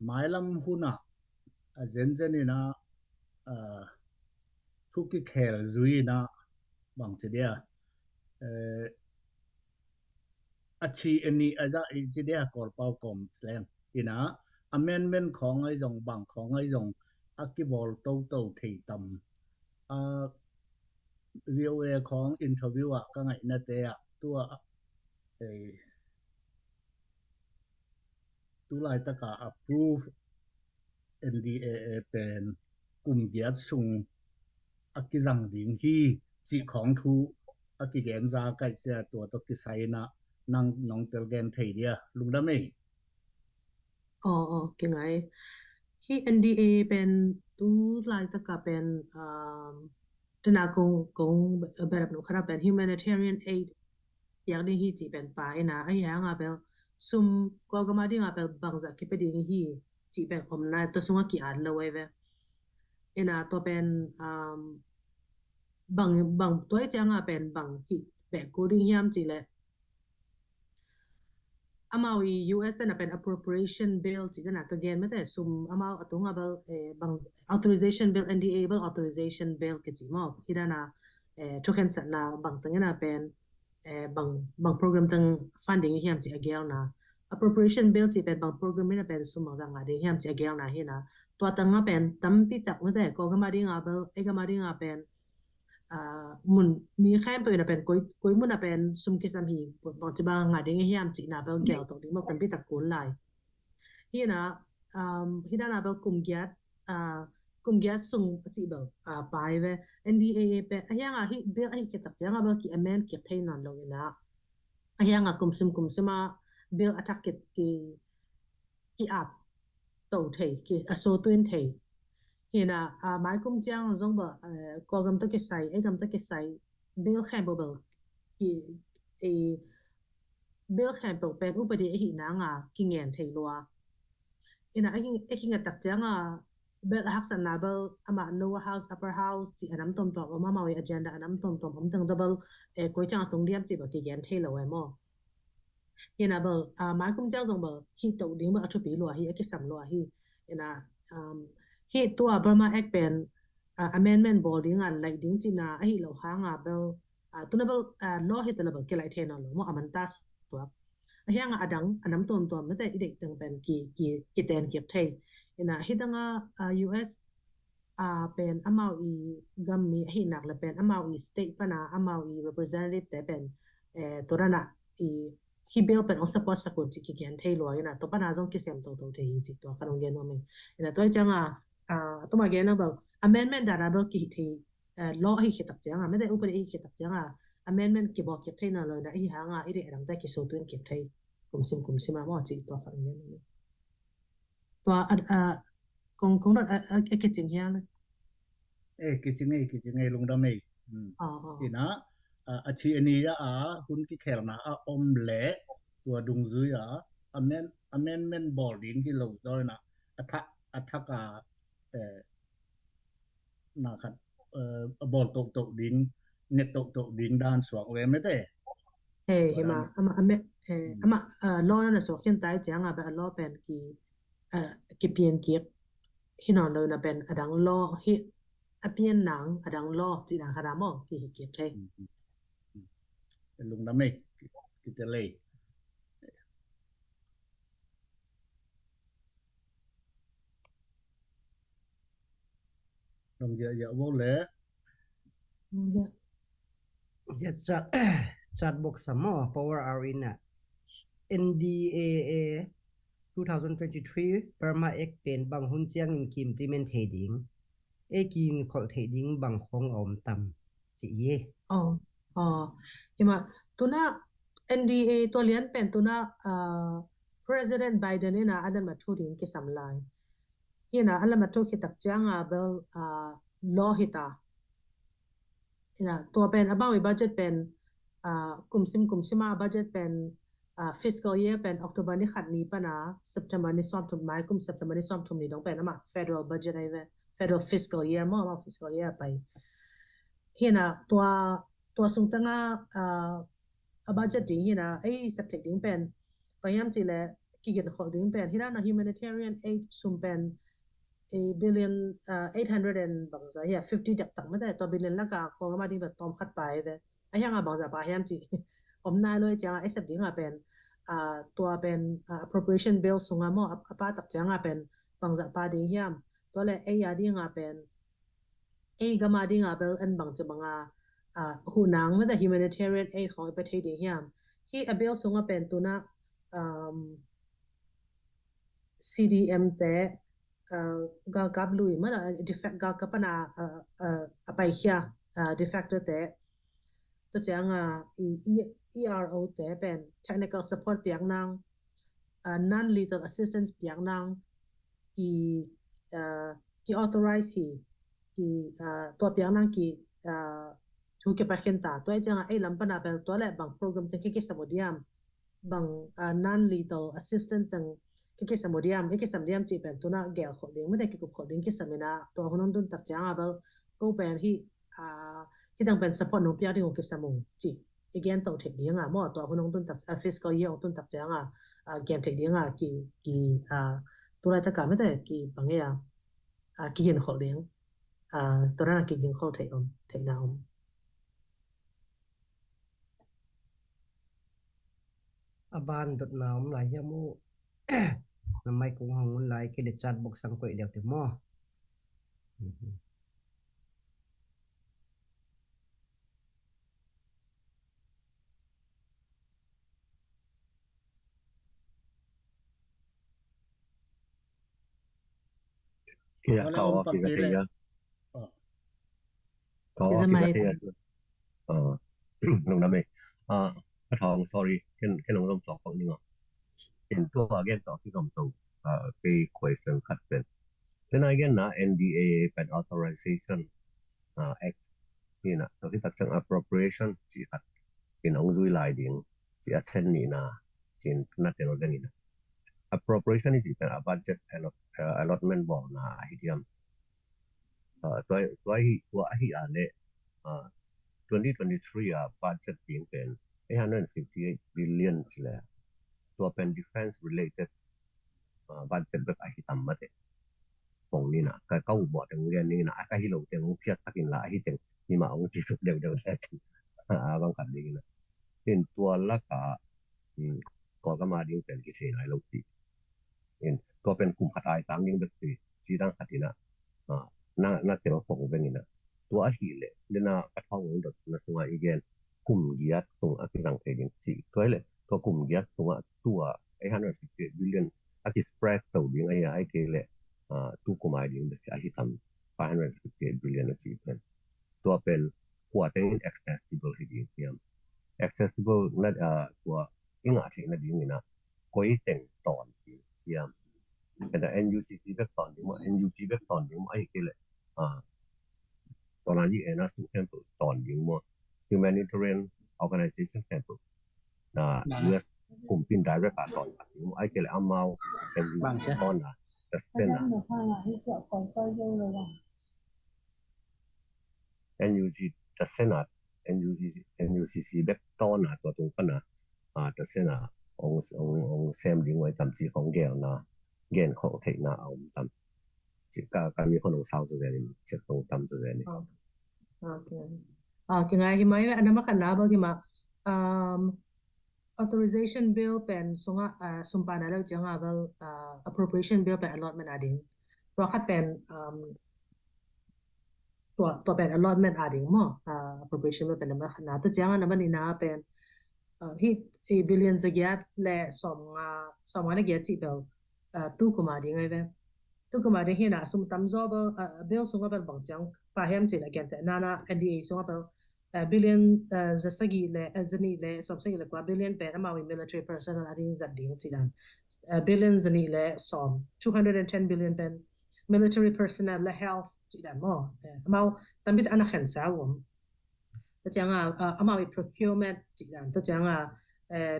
หมายลำหุ่นอ่ะเจนนี่นะทุกที่แคร์จุยนะบางทีเดียอาชีอันนี้อาจจะจีเดียกอร์เปากอมแสงอีนะ amendment ของไอ้จงบางของไอ้จงอักกิบอลโตที่ต่ำ VOA ของ interview อ่ะก็ไงนั่นเองตัวตุลาตะกา approve NDAA เป็นกลุ่มเดียดส่งอักกิจังดิ่งที่จีของทูอักกิเกนซาใกล้จะตัวตกิไซนะนั่งน้องเตลเกนไทยเดียลุงดำไหมเก่งไงที่ NDA เป็นตู้ลายตะกะเป็นธนากงแบบหนูครับเป็น humanitarian aid อย่างนี้ที่จีเป็นไปนะไอ้ยังอ่ะเป็นซุ่มก็มาดีอ่ะเป็นบางจากที่ไปดีที่จีเป็นอมนายตัวสุงกี่อันเลยเว้ยไอ้นะตัวเป็นบางตัวไอ้จังอ่ะเป็นบางที่แบบกูดิ้งยามจีเลยอามาวี US นั่นเป็น appropriation bill จีนั่นก็เกณฑ์ไม่ได้ซุ่มอามาตัวงาเบลบาง authorization bill NDA เบล authorization bill ก็จีมาที่ด้านน่ะทุกคนสันน่ะบางตั้งนั้นเป็นบางโปรแกรมตั้ง funding ที่ยามจีเกลนะ appropriation bill จีเป็นบางโปรแกรมไม่ได้เป็นซุ่มบางจังหวะที่ยามจีเกลนะเห็นนะตัวตั้งอ่ะเป็นตั้มปีตักไม่ได้ก็มาดีงาเบลก็มาดีงาเป็นมุนมีแค่เป็นเป็นกุยมุนเป็นซุมกิสามีบอกจะบางงานเดียมจีน่าเป็นเกี่ยวตรงนี้มันเป็นพิตะกุลไลฮีนะฮีด้านน่ะเป็นกลุ่มแก๊สซุงจีแบบไปเว้ NDA เป็นอะไรอย่างฮีเบลไอ้คิดตับเจ้าเป็นกี่อเมนกี่เท่านั้นลงนะอะไรอย่างกลุ่มซุมมาเบลอัตรากี่อัพโตเท่กี่อโซตุนเท่ hiện mai cũng chẳng giống bờ có gam tới cái sai ấy gam tới cái sai bill khem bờ ki bill khem bờ bên úp đi hiện nang kinh nghiệm thấy loa hiện ấy kinh nghiệm đặc chẳng bill hắc san na bill ama lower house upper house chỉ anam tom tom ama mau agenda anam tom tom om tang double coi chẳng tung điểm chỉ bờ kinh nghiệm thấy loa mo hiện bờ mai cũng chẳng giống bờ khi tàu điểm bờ chụp bị loa hi cái sắm loa hi hiện khi tua Burma Act pen amendment boarding like ding china hi lo hanga bel tunable law hi talaba ke lai thena lo mo amanta swap hianga adang anam tom tom mate ide tang pen ki ten kip thai ina hidanga US pen amau I gammi hi nak la pen amau I state pana amau I representative te pen torana I hi bill pen on support sakun chi ki gen thai lo ina to pana jong ki sem to thai chi to kanong gen no me ina to changa to ma gen na ba amendment da ba ki thi law hi khitab changa me de upari hi khitab changa amendment ki bo ki thai na lo na hi hanga I de rang ta ki so tun ki thai kum sim ma mo chi to kanong gen no to kong da ke ching hian cái chuyện này lùng đam mê ina chi ani hun ki khel na om le tua dung zui amendment boarding ki lo zoi na attack na khat bol tok ding net tok ding dan suak we me te he ma ama law na so khen tai changa ba law pen ki pian ki hinon lo na pen adang law hi apian nang adang law chi na hara mo ki ki thai lùng đam mê cái tele đồng giờ vô lẽ ya chat box samo power arena NDAA 2023 Burma Act pen bang hun chiang in kim implement heading e kin khol heading bang khong om tam chi ye ima tuna NDA to lian pen tuna President Biden ina adan ma thudin ki samlai ina ala ma thu ki tak changa bel law hita ina to pen abawi budget pen kumsima budget pen fiscal year pen October ni khat ni pana September ni som thum mai kum September ni som thum ni dong pen ama federal budget ai ve federal fiscal year mo ama fiscal year pai hina to sung tanga budget ding hina ai subject ding pen payam chile ki gen holding pen hina na humanitarian aid sum pen a billion 800 and bangza ya 50 dak tak mata to billion la ka ko ma ding ba tom khat pai ve ayang a bangza pa hayam chi om na lo changa accept ding a pen to pen appropriation bill sunga mo apa tak changa pen bangza pa ding hiam to le ai ya ding a pen ai gama ding a bel an bang chabanga hunang mata humanitarian aid ho pa thei ding hiam hi a bill sunga pen tuna CDM te ga gablui ma defect ga kapana apai hia defector te to changa ERO te pen technical support piang nang non lethal assistance piang nang ki authorize ki to piang nang ki chu ke pa khenta to changa ai lampana pel to le bang program te ke samodiam bang non lethal assistance tang ke samodiam ke samodiam chi pen tuna gel khoding ma de ki khoding ke samina to honon dun tak changa bel ko pen hi dang pen support no pia ding ke samung chi again to thek ding mo to honon dun tak fiscal year dun tak changa game thek ding ki to la ta ka ma de ki bang ya ki gen khoding to ra ki gen khod thek na aban dot na lai yamu namai kung hong lai ke le chat box sang koi dek te mo Kaya kau kita kaya kau kita kaya nông đam mê cái thằng sorry cái nông dân sọc như ngọ hiện tôi againต่อที่สมตูcái question ขัดเป็น then again na NDA pen authorization act ni na to kita chang appropriation chi at inong zui lai ding chi achen ni na chin na te no dang ina appropriation is a budget allotment bo na hidiam toi hi ale 2023 budget being pen 858 billion chile to pen defense related budgetแบบอาฮิตัมมาเตปงนี่นะก็เขาบอกถึงเรื่องนี้นะก็ฮิโลเต็งเพียสักอินละฮิเต็งนี่มาองค์ที่สุดเดียวแท้จริงบางกันดีนะเห็นตัวละก็มาดิ้งเป็นกิจไหนลูกสิเห็นตัวเป็นกลุ่มขัดไอต่างยิ่งแบบสีดังขัดนะน่าจะมาปงเป็นนี่นะตัวอาฮิเลเดน่ากระท่องดดนะส่วนอีกอย่างกลุ่มเกียรติส่งอภิสังเกตสิตัวเลยตัวกลุ่มเกียรติส่งตัว858 billion aki spread tau ding ai ke le tu ko mai ding de ai tam 558 billion achievement to pen kuaten accessible hi ding kiam accessible na tua inga the na ding ina koi teng ton kiam and the NUCC back ton ding NUG back ton ding ai ke le ton na ji ena su temple ton ding mo humanitarian organization temple na US กลุ่มปิน direct ตอนไอ้เกลอามาเป็นตอนนะแต่เส้นนะNUG แต่เส้นนะ NUCC แบ็กตอนนะตัวตรงกันนะแต่เส้นนะองแซมดิ้งไว้จำจีของแกวนะแกนของเทคนาเอาจำจีการมีคนของเซาตัวนี้เช็คตรงจำตัวนี้โอเคยังไงที่ไม่อันนั้นมาขันน้าบ้างที่มาauthorization bill pen sunga sumpana lo janga bal appropriation bill pen allotment ading to khat pen to pen allotment ading mo appropriation bill pen ma khana to janga na mani na pen hi a billions agyat le som le gyat chi bel tu kuma ding ai ve tu kuma ding hina sum tam zo bill sunga bal bang jang pa hem chi la gyat na NDA sunga bal billion zasagi le azani le subsagi le kwa billion pen amawi military personnel ading zading chidan billion zani le som 210 billion pen military personnel le health chidan mo amaw tambit ana khansa wom to changa amawi procurement chidan to changa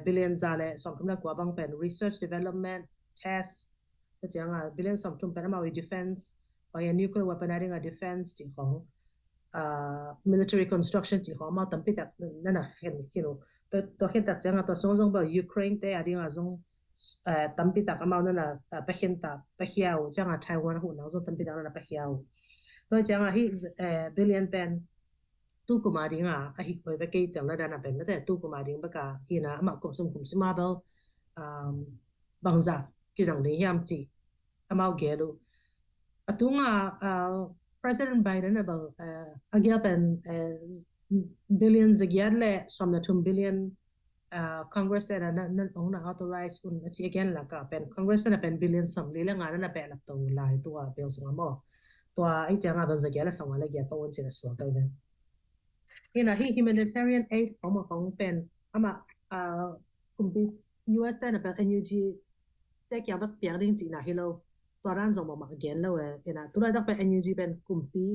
billion za le som kumla kwa bang pen research development test to changa billion som tum pen amawi defense by nuclear weaponizing a defense chi khong military construction chỉ có mà tầm bít đặc nên là hiện kiểu tôi hiện tại chẳng là tôi sống trong bờ Ukraine thế à đi là trong tầm bít đặc mà nên là bắc hiện tại bắc hiao chẳng là Taiwan hụt nó trong tầm bít đặc là bắc hiao tôi chẳng là hit billion pen tu của mà đi à hit với cái chẳng là đàn pen thế tu của mà đi bắc cả hiện là mà cũng sống cũng xem mà bao bằng giả cái rằng đấy hiam chỉ mà ghé luôn tu nga President Biden about again billions again le some the 2 billion Congress that are not authorized un again la ka pen Congress na pen billion some le nga na pe lap to lai to bill song mo to ai changa ba again la song la ge to un sin so ka ben ina hi humanitarian aid hong pen ama kumbi US na pen NUG te kya ba piang ding ji na helloตัวร้านส่งมาเกณฑ์แล้วนะตัวนั้นเป็น NUG เป็นกลุ่มปี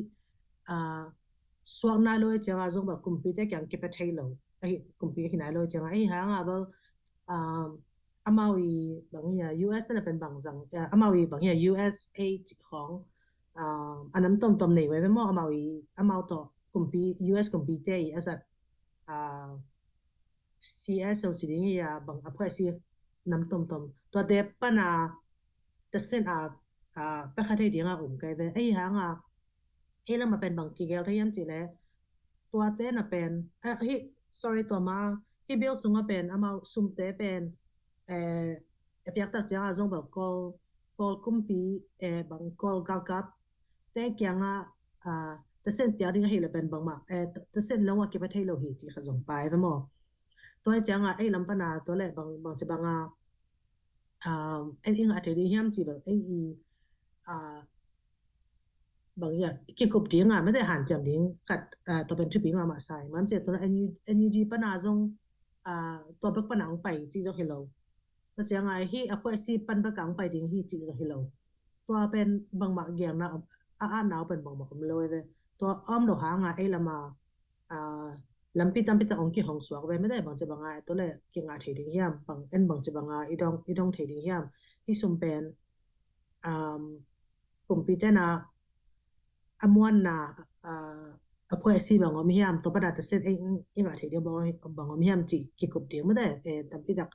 ส่วนนั้นเลยจะว่าส่งแบบกลุ่มปีแต่ยังเก็บไปเทโลไอ้กลุ่มปีที่ไหนเลยจะว่าไอ้หางอ่ะแบบอามาวีบางอย่าง US นั่นเป็นบางสังอามาวีบางอย่าง USA ของอันนั้นต้มหนีไว้ไม่หมดอามาต่อกลุ่มปี US กลุ่มปีเต้ไอ้สัตว์CS เอาจริงๆอย่าบางอภัยสิน้ำต้มตัวเด็บปัญหาแต่เส้นไปคัดให้ดีงาอุ่มไกลไปไอ้หางแล้วมาเป็นบางกีเกลที่ยันจีแล้วตัวเต้นเป็นsorry ตัวมาเบลซุงเป็นมาซุ่มเต้เป็นเปียกตัดจ้าจงแบบกอลกุมปีบางกอลกับเต้เกียงแต่เส้นเปียกดิ้งให้เราเป็นบางมาแต่เส้นแล้วว่าเก็บไปให้เราเห็นจีขจงไปไปหมดตัวจังไอ้ลำปนาตัวแรกบางจะบางไอ้อาจจะได้เห็นจีแบบไอ้บางอย่างเกี่ยวกับเรื่องไม่ได้หันจำเรื่องกัดตัวเป็นชุดปีมาใส่มันจะตัวNUG ปัญหาจงตัวเป็นปัญหาไปจีจงเฮลโลแล้วจะยังไงที่อพยสิปัญหากังไปดิ้งที่จีจงเฮลโล ตัวเป็นบางหมากเกียงนะอ่านหนาวเป็นบางหมากผมเลยเว้ยตัวอ้อมดอกหางไอ้ละมาลำปีตำปีตะองกี่ห้องสวกไปไม่ได้บางจะบางตัวเลยเกี่ยงเทดิ้งยามบางบางจะบางอีดองเทดิ้งยามที่สุ่มเป็นกลุ่มปีเตนะอมวนนะพวกซีบางอมยามตัวประดับเซตเองเทดิ้งบางอมยามจีกี่กบเดียวไม่ได้ตำปีตะ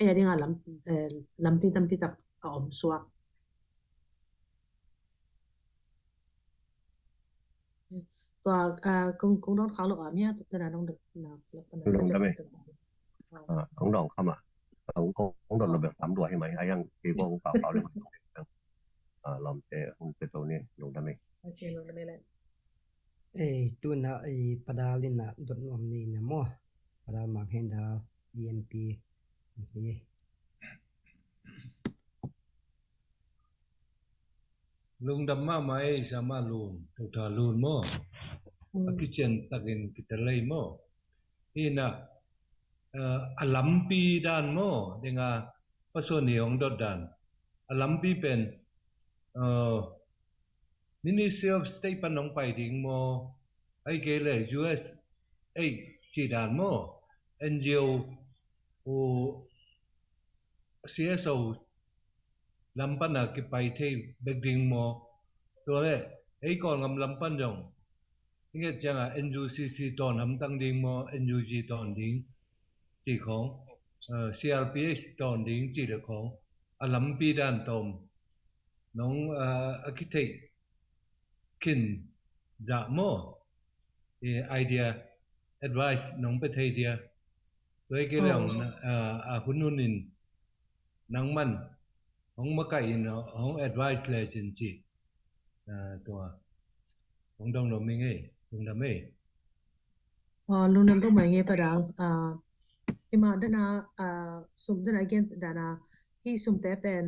ยังลำปีตำปีตะอมสวกตัวคงต้องเขาหรอกเนี่ยตัวนั้นต้องดึกนะแล้วก็นั้นจะเป็นของดองเข้ามาของดองเราแบบ3ตัวใช่ไหมไอ้ยังที่พวกเปล่าเลยลอมเตะคุณเป็นตัวนี้ลงได้ไหมโอเคลงได้ไหมล่ะตัวน่ะปดาลินน่ะดดนอมนี่นะมั้งปดามาเห็นดา EMP นี่ Lung damma mai sama lun, tuta lun mo. Kitchen tagin kita lay mo. Ina alampi dan mo dengan pasoniong dodan. Alampi pen Ministry of State panong fighting mo ay kele US ay sidan mo NGO o CSO lampan na kipai thay begding mo tole ay kon ngam lampan jong inget janga NUCC ton ham tang ding mo NUG ton ding chỉ khong CRPH ton ding chỉ được khong alampi dan tom nong architect kin dạ mo idea advice nong pe thay dia với cái lòng hununin nang man hong makai no hong advice le chin chi to hong dong no mi nge hong da me lung namต้องมาเงี้ยปะดังima dana sum dana again dana hi sum te pen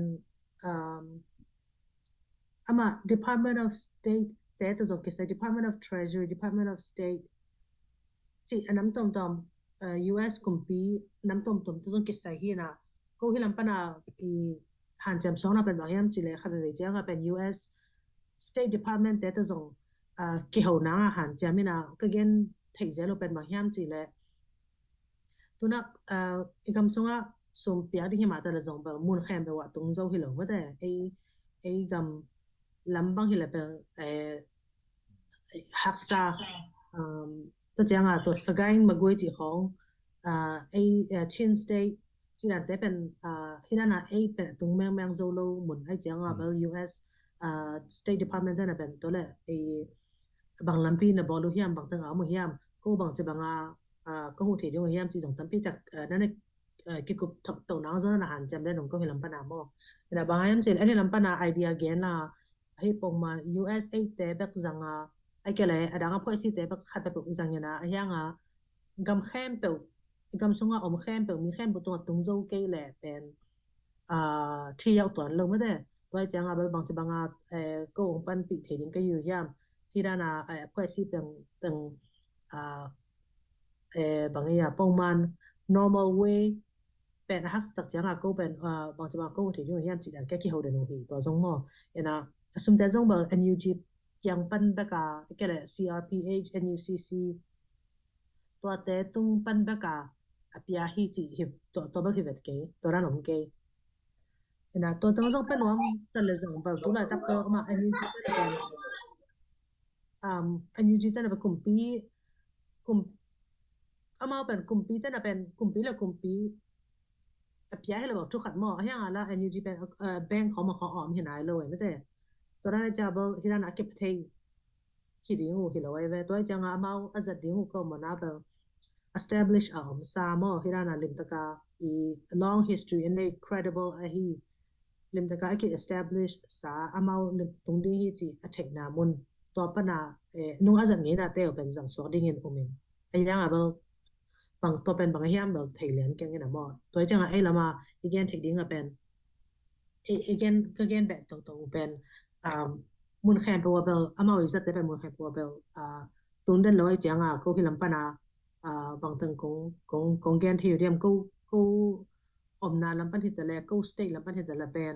ama Department of State te to zok kisa Department of Treasury Department of State chi anam tom US kumpi nam tom to zok kisa hi na ko hi lam pana I han jam song na pen bang yam chi le kha be ja ga pen US State Department te to zong ki ho na han jam na ka gen thai je lo pen bang yam chi le tu na ikam songa som pia di hima ta la zong ba mun khem be wa tung zo hi lo ma de ai gam lambang hi la pe haksa to jang to sagain magoi ti khong chin state chi la te pen hinana ai pen tung meng zo lo mun ai jang ba US State Department na pen to le bang lampi na bolu hiam bang tang amu hiam ko bang che bang ko hu thi ding hiam chi jong tampi tak na ki kup thok to na zo na han jam le nong ko hilam pa na mo na bang hiam che ani lam pa na idea gen na hi pong ma USA te bek zanga ai ke le adanga phoi si te bek khat pe pu zang na hianga gam khem pe gam sunga om khem pe mi khem bu to tung zo ke le pen thi yaw ton lo ma de toi chang a bang che bang ko ong pan pi the ding ke yu hiam hi da na phoi si peng teng bang ya pong man normal way pen has tak chang a ko pen bang che bang ko thi yu hiam chi dan ke ki ho de no hi to zong mo ena sum te zong ba NUG yang pan ba ka ke le CRPH NUCC to te tung pan ba ka apia hi chi hi to ba hi vet ke to ran om ke ena to tang zong pen wam ta le zong ba tu la tak to ma NUG NUG ta na ba kum ama pen kumpi ta na pen kumpi la kumpi apia hi la ba tu khat mo ha ya la NUG pen bank kho ma kho om hi nai lo me te to ra ja ba hi na ke pthei hi ding hu hi lo ai ve to ja nga ma azat ding hu ko ma na ba establish sa mo hi na lim ta ka long history and a credible hi lim ta ka ki establish sa ama lim tung ding hi chi athek na mun to pa na nung azat nge na te pen jang so ding in umin ai ya ba bang to pen bang hiam ba thei len ke na mo to ja nga ai la ma again thek ding a pen again back to pen mun khem pro bel ama wi zat te pen mun khem pro bel tun den loi ja nga ko hi lam pa na bang tang kong gen thi riam ko om na lam pan hi te le ko state lam pan hi te le pen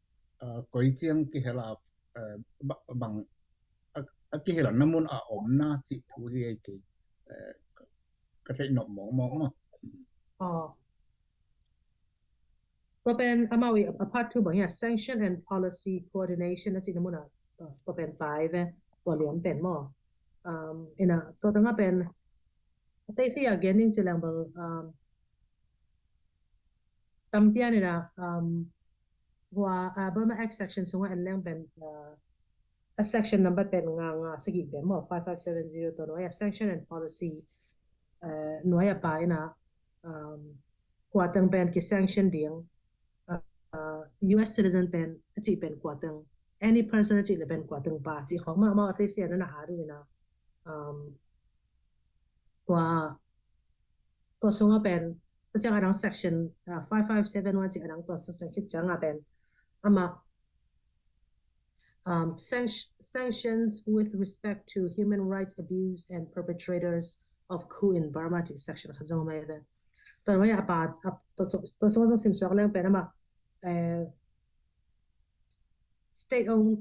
koi chiang ki hela bang ki hela namun a om na chi thu hi ai ki ka thei no mo ma อ๋อตัวเป็นอามาวิอพาร์ท2บางอย่าง sanction and policy coordination นะจินะมุนะตัวเป็น5ตัวเหลี่ยมเป็นหม้ออินะตัวตั้งก็เป็นแต่สิอย่างเงี้ยนี่จะแรงเบอร์ตำเตียนี่นะว่าBurma Act section ส่งอันแรงเป็นsection number เป็นงางสกิเป็นหม้อ5570ตัวน้อย sanction and policy หน่วยไปนะกว่าตั้งเป็นกี่ sanction เดียงUS citizen เป็นจีเป็นกว่าตั้ง any person จีเลยเป็นกว่าตั้งป่าจีของมาที่เสียนั่นหาด้วยนะตัวส่งเป็นตัวจังอัน section 5571จีอันตัว section คิดจังเป็นอามาsanctions with respect to human rights abuse and perpetrators of coup in Burma จี section ขัดจังไม่ได้ตัวว่าอย่าป่าตัวส่งสิมสองเรื่องเป็นอามาstate owned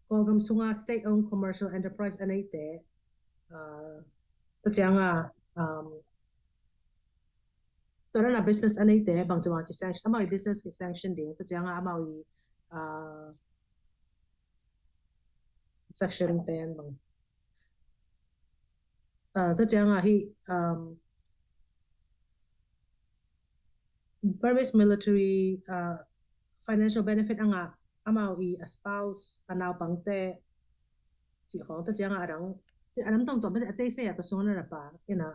ก็กำส่งstate owned commercial enterprise อันนี้แต่ตัวจังตัวนั้น business อันนี้แต่บางจังหวะที่ sanction อามา business ที่ sanction เดียวตัวจังอามา section เป็นบางตัวจังที่Burmese military financial benefit อ่ะอามาa spouse อันเอาปังเตจีของตัวจังอันนั้นต้องตัวไม่ได้เตะเสียตัวส่งนั่นแหละป่ะนะ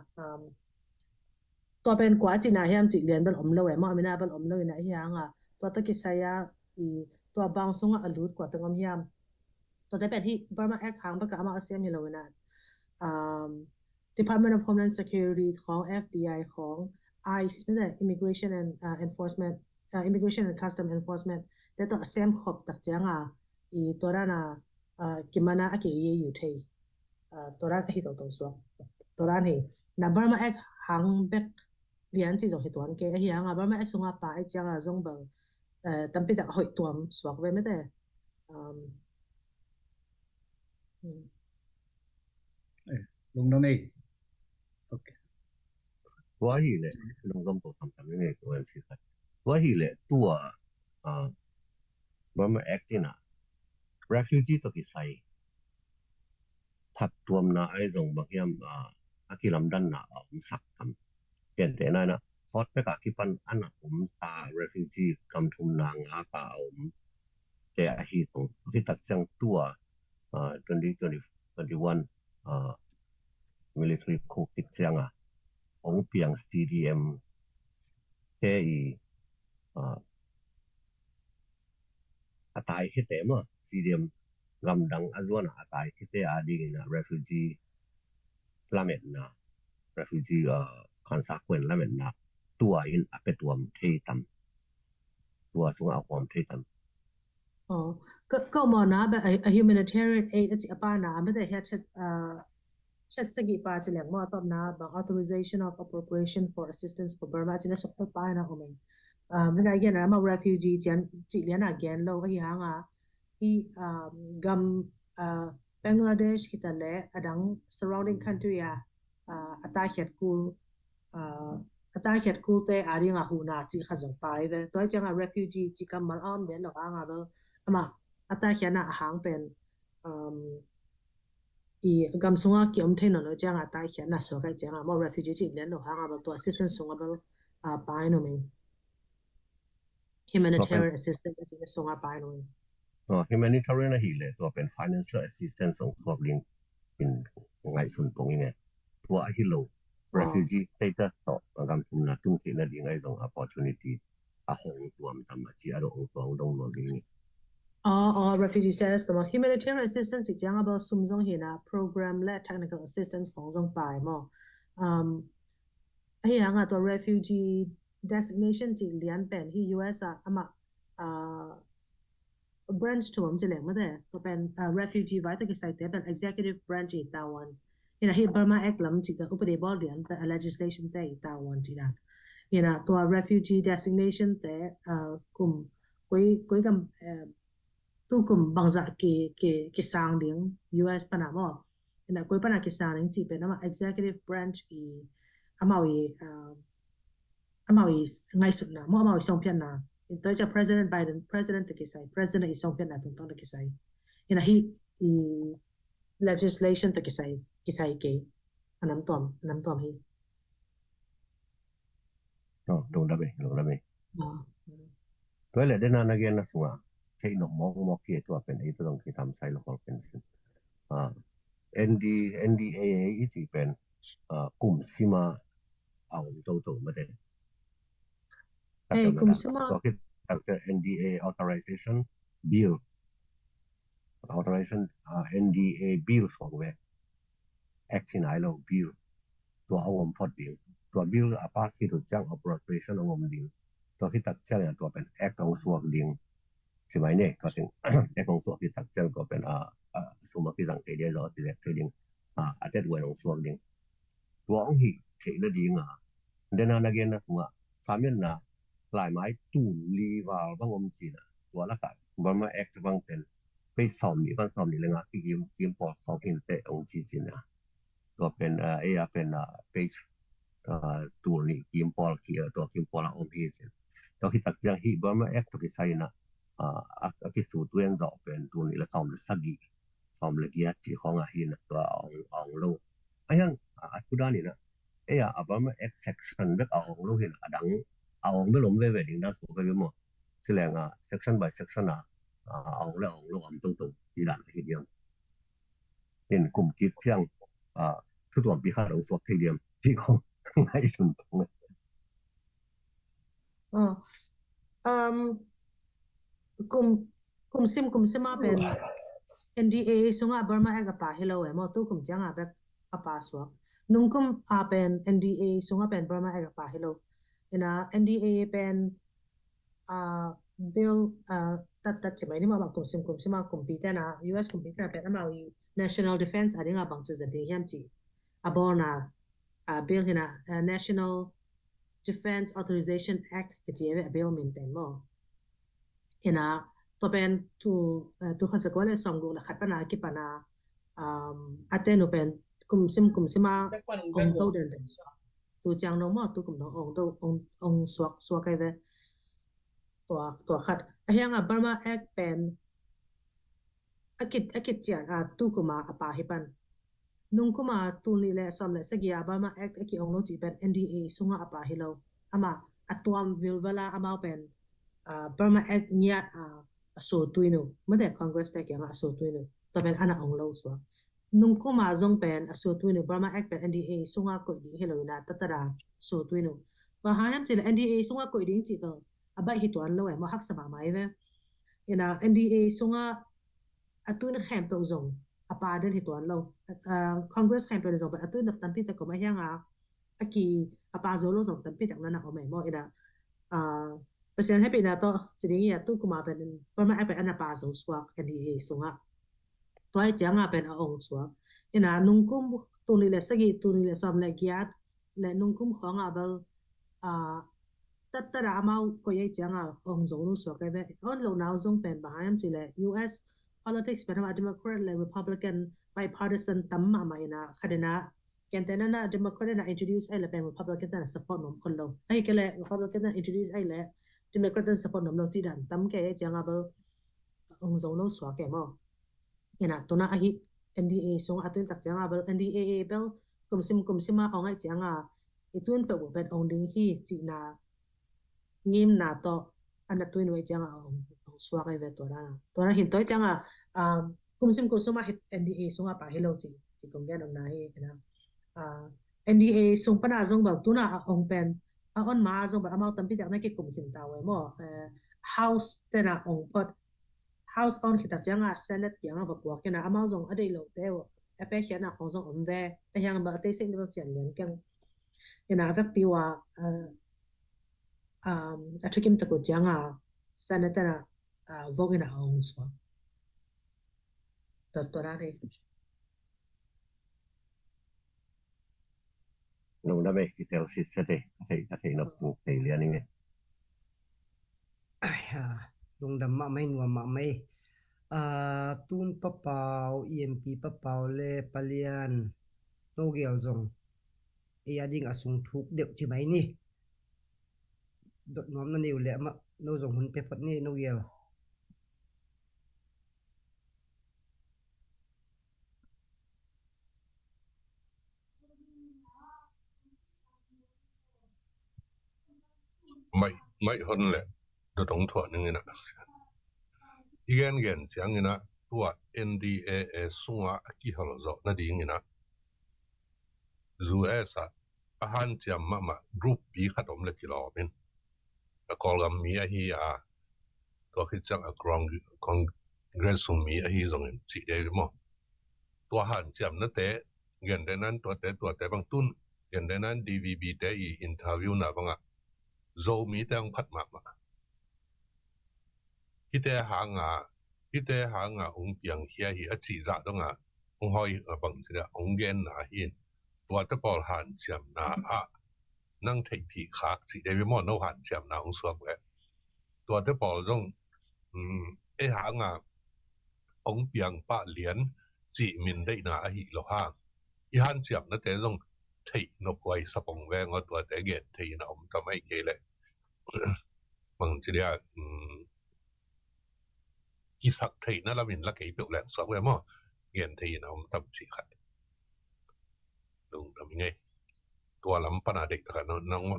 ตัวเป็นกว่าจีน่าเฮียมจีเรียนเป็นอมเลวมั่งไม่น่าเป็นอมเลวนะเฮียงตัวตะกี้ใช้ตัวบางส่งอลูดกว่าตัวงเฮียมตัวได้เป็นที่ Burma Act หางประกาศมาอาเซียนอยู่แล้วนะDepartment of Homeland Security ของ FBI ของ ICE ไม่ได้ Immigration and Enforcement Immigration and Custom Enforcement แต่ตัวเซมขบตักจังตัวนั้นกิมันอาเกี่ยอยู่ที่ตัวนั้นที่ตัวส่วนตัวนั้นที่นะ Burma Act หางเบกเรียนที่จะเหตุวันเกี่ยเฮียงBurma Act ส่งไปจังจงเบลตั้งปีแต่เหตุวันส่วนไว้ไม่ได้ลงน้ำนี่โอเคว่าฮีเลยลงกำตัวทำไม่ได้ตัวนั้นสิครับว่าฮีเลยตัวBurma Act นี่นะ refugee ตัวที่ใส่ทัดตัวมันไอ้ตรงบางอย่างอากิลำดันนะสักทำเปลี่ยนแต่นั่นนะซอสไปกับที่ปันอันนั้นตา refugee กำทุนนางอาป่าแต่ที่ตรงที่ตัดเส้นตัว2021 military coup ติดเสียงของเพียง CDM แค่ตายแค่แต่เมื่อ CDM กำดังอาจวนตายแค่แต่ดีนะ refugee ละเม็ดนะ refugee consequence ละเม็ดนะตัวอินเป็นตัวเทตัมตัวส่งเอาความเทตัมก็มองนะแบบhumanitarian aid จีป้านะไม่ได้แค่เช็ดสกิปาจีเหลียงมอตอบนะบาง authorization of appropriation for assistance for Burma จีเนี่ยส่งไปนะโอเมนไม่ได้ยังนะมา refugee จีเลียนอะแกนเราที่หางที่กัมBangladesh ที่แต่ละดัง surrounding country อัตราเขียดกูเตอารีงหูนาจีขจงไปเลยตัวจังrefugee จีกัมมันอ้อมเดียนหรอกแบบมาอัตราเขียนหางเป็นกำส่งเกี่ยมเทนนจังอัตราเขียนน่ะส่วนใหญ่จังมา refugee จีเลียนหรอกแบบตัว assistance ส่งแบบไปโน่น humanitarian assistance จีส่งไปโน่นhumanitarian นะฮีเลยตัวเป็น financial assistance ส่งพวกลิงเป็นไงส่วนตรงนี้ไงตัวที่เรา refugee status ต่อกำทุนนะทุ่มเทนะยังไงตรง opportunity ของตัวมันทำมาที่อารมณ์ตัวตรงนู้นนี่refugee status ตัว humanitarian assistance จีจังแบบสุ่มส่งเห็นprogram และ technical assistance ของส่งไปมั้งไอ้ยังตัว refugee designation จีเลียนเป็นที่ US มาbranch ตัวมันจะเรียกมาได้ตัวเป็นrefugee ไว้ตัวกิจการเป็น executive branch ที่ไต้หวันที่ Burma Act ลำจีกับอุปเดบอลเรียนเป็น legislation ที่ไต้หวันจีนั้นตัว refugee designation แต่กลุ่ม cuối cầm tu cùng bằng dạ cái sang điếng US Panama là cuối Panama cái sang điếng chỉ bên mà executive branch amao ngay sụt na mo amao song pian na tôi cho President Biden president cái sai president song pian na tung tong cái sai ina hi legislation cái sai cái anam tom hi Đúng đáp ấy. Tôi lại đến anh again là xuống cái nó mong kia tôi bên ấy tôi đang khi tham sai local pension NDAA chỉ bên cùng sima ông đầu mà đấy cùng sima có cái NDA authorization bill NDA bill xuống về action ai lo billตัวôngพอดีตัว bill อาภาษีตัวจ้าง appropriation องดิ่งตัวที่ตัดจ้างตัวเป็น act ของส่วนดิ่งใช่ไหมเนี่ยก็ถึง act ของส่วนที่ตัดจ้างตัวเป็นสมมติที่สังเกตได้เราที่เรียกดิ่งอาจจะด้วยของส่วนดิ่งตัวองค์ที่เขียนดิ่งเดินนักเรียนนะว่าสามีน่ะหลายไม้ตูนลีวาลบางองค์จีน่ะตัวละกันบางมา act บางเป็นไปสอบนี่เลยนะที่ยิมพอสอบกินแต่องค์จีน่ะตัวเป็นเป็นpage ตัวนี้กิมพอลที่ตัวกิมพอลอมพีเซนตัวที่ตักจังฮีบอร์มาเอ็กตัวที่ใส่นะที่สูตรตัวยังเราเป็นตัวนี้ละสอมละสักกี่สอมละกี่ที่ของฮีนะตัวอ่องโลยังกูด้านนี้นะบอร์มาเอ็กเซกชันแบบอ่องโลเห็นดังอ่องไม่ล้มเวดิ่งด้านสูงไปหมดแสดงsection by section อ่องโลอ่ำตรงที่ด้านที่เดียวเห็นกลุ่มคิดเชื่องทุกตัวปีข้าเราสวดที่เดียวที่ของให้สุนทรcùng sima bên NDA sunga Burma Act apa hello mo tu kum janga bek apa swak nung kum bên NDA sunga bên Burma Act apa hello ina NDA bên bill tat chimai ni ma kum sima compete na US compete na bên ama National Defense adinga bang chu zati hiam chi abona bill hina National Defense Authorization Act ke jewe bill min pen mo ina to pen tu khasa ko le song lu la khat pana ki pana atenu pen kum sima ong to den so tu chang no mo tu kum no ong swak kai ve to khat ahyanga Burma Act pen akit chian tu kuma apa hipan nung kuma tu ni le som le sagia Burma Act aki ong no chi pen NDA sunga apa hilo ama atuam vilvala ama pen Burma Act nya so tuino made Congress te kyang so tuino to pen ana ong lo so nung kuma zong pen so tuino Burma Act pen NDA sunga ko di hilo na tatara so tuino wa hayam chi le NDA sunga ko ding chi to abai hi tuan lo mo hak sama mai ve ina NDA sunga atun khem to zong apa den hi tuan lo Congress khem to zong atun nap tampi te ko ma hyanga aki apa zo lo zong tampi tak na na ko mai mo ina Presiden happy na to jadi ya tu kuma pen Burma Act pen ana pa zo swak NDA sunga toy changa pen ong swak ina nungkum tu ni le sagi tu ni le som le giat le nungkum khonga bal tatara amau ko ye changa ong zo lu swak ve on lo now zong pen ba ham chi le US politics pen ma Democrat le Republican bipartisan tamma ma ina khadena kentena na Democrat na introduce ai le pen Republican na support nom kon lo ai ke le Republican na introduce ai le Democrat na support nom lo chi dan tam ke changa ba ong zo lo swak ke mo ina tuna ahi NDA song atun tak changa ba NDA bel kum sima ong ai changa itun pe ben ong ding hi chi na ngim na to ana tuin we changa ong swak ai ve to na hin toy changa kum sima hit NDA song pa hello chi kum gen ong na hi na NDA song pa na zong ba tuna ong pen on ma zong ba amau tampi tak na ke kum hin ta we mo house te na ong pot house on kita changa senate yang ba kwa ke na amau zong adei lo te wo ape khian na khong zong om ve ta yang ba te sing ba chen len kyang ina va piwa atukim ta ko changa senate na vogue na ong so to ra de nung na mấy cái theo xịt sẽ thấy nó buộc thấy liền này lung dam ma mai nuam ma mai tun papau EMP papau le palian no gel zong e ading asung thuk deuh chi mai ni dot nom na niu le ma no zong hun pe phat ni no gel mai hon le do dong thwa ning ina igen gen chang ina tua NDAA sunga ki holo zo na ding ina zu esa a han chiam ma group bi khatom le kilomin a kolgam mi a hi a to khi chang a congress sum mi a hi zong in chi de mo to han chiam na te gen de nan to te bang tun gen de nan DVB te i interview na banga zo mi tang phat ma hite hanga ong piang hia hi a chi za donga ong hoi bang chira ong gen na hi tua te pol han chiam na a nang thei phi khak chi de mo no han chiam na ong suak we tua te pol jong e hanga ong piang pa lian chi min dei na a hi lo ha i han chiam na te jong thei no kwai sapong we ngo tua te ge thei na om ta mai ke le bang chira ki sak thei na la min la ke pe lang so we mo gen thei na om tam chi khat dung tam ngai tua lam pa na dek ta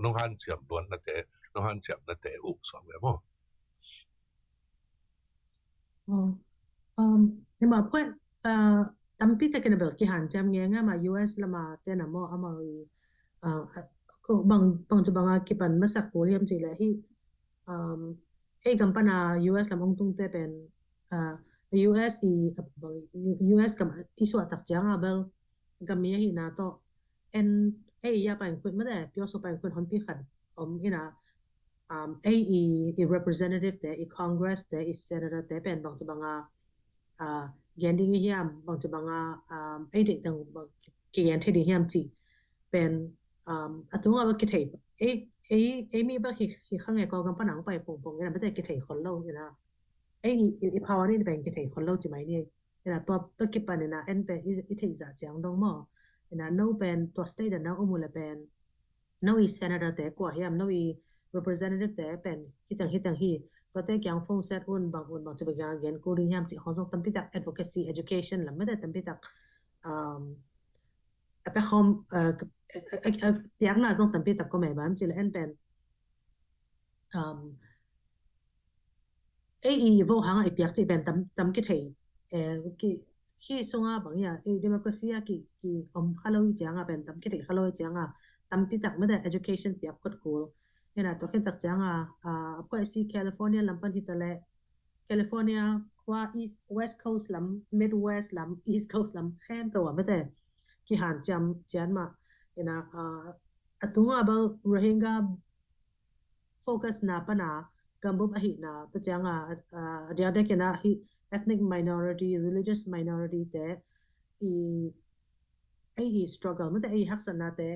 no han chiam tuan na te no han chiam na te u so we mo nhưng mà quên tấm pít cái này cái hàng trăm nghe mà US là mà tên là mo ama ko bằng cho bằng cái bản masak của liam chỉ là hi hey company US làm ông tung te pen US US cầm isu atak jang abel cầm mi hi na to en hey ya pan quên mất đấy biểu số pan quên hon pi khẩn ina AE representative there, Congress there, senator there, pen bang jabanga gending hiam bang jabanga dik dang ki yan thedi hiam chi pen atunga ba ki thei mi ba hi khange ko gam panang pai pong ina ba ki thei khol lo ina i power ni ben ki thei khol lo chi mai ni ina to ki pan ina en pe i thei za chang dong mo ina no pen to state na umula pen no i senator there ko hiam no i representative there pen hitang hi to te kyang phong set un bang chibaga gen ko ri hiam chi khosong tampi tak advocacy education lam da tampi tak apa khom yang na zong tampi tak ko mai bam chi la en pen ai vo hang ai piak chi pen tam ki thei ki hi songa bang ya democracy ki khaloi changa pen tam ki thei khaloi changa tampi tak ma da education piak kot ko ena to khen tak changa ko si California lampan hitale California kwa east west coast lam midwest lam east coast lam khem to wa mate ki han chan ma ena atunga ba Rohingya focus na pana kambum ahi na to changa dia de kena hi ethnic minority religious minority te ai struggle mate ai haksana te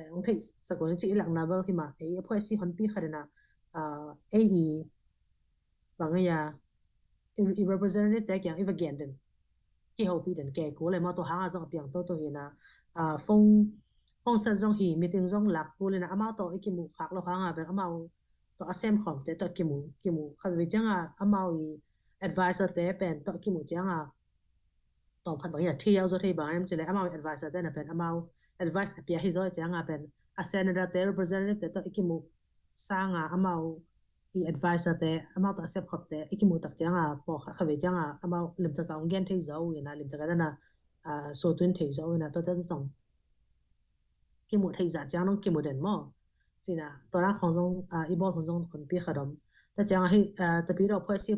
ông thấy sao còn chỉ lặng nào bao khi mà cái phơi si hòn pi khai na ai bằng cái i representative tại cái evangelion cái hậu pi đến cái cố lại mà tôi hàng azong piang tôi hiện na phong sa zong hi meeting zong lạc cố lên na amao tôi cái mũ khác lo hàng à bên amao tôi asem khom te tôi cái mũ khai về chẳng à amao advisor te bên tôi cái mũ chẳng à tôi phát bằng cái thiêu rồi thì bằng em chỉ là amao advisor te na bên amao advice apia hi zo changa pen a senator te representative te to ikimu sanga amau i advisor te amau ta sep khop te ikimu tak changa po khawe changa amau lim ta kaung gen thei zo ina lim ta ka na so twin thei zo ina to ta song kimu thei za chang nong kimu den mo china to ra khong zong i bol khong zong kon pi khadom ta changa hi ta pi ro phoi si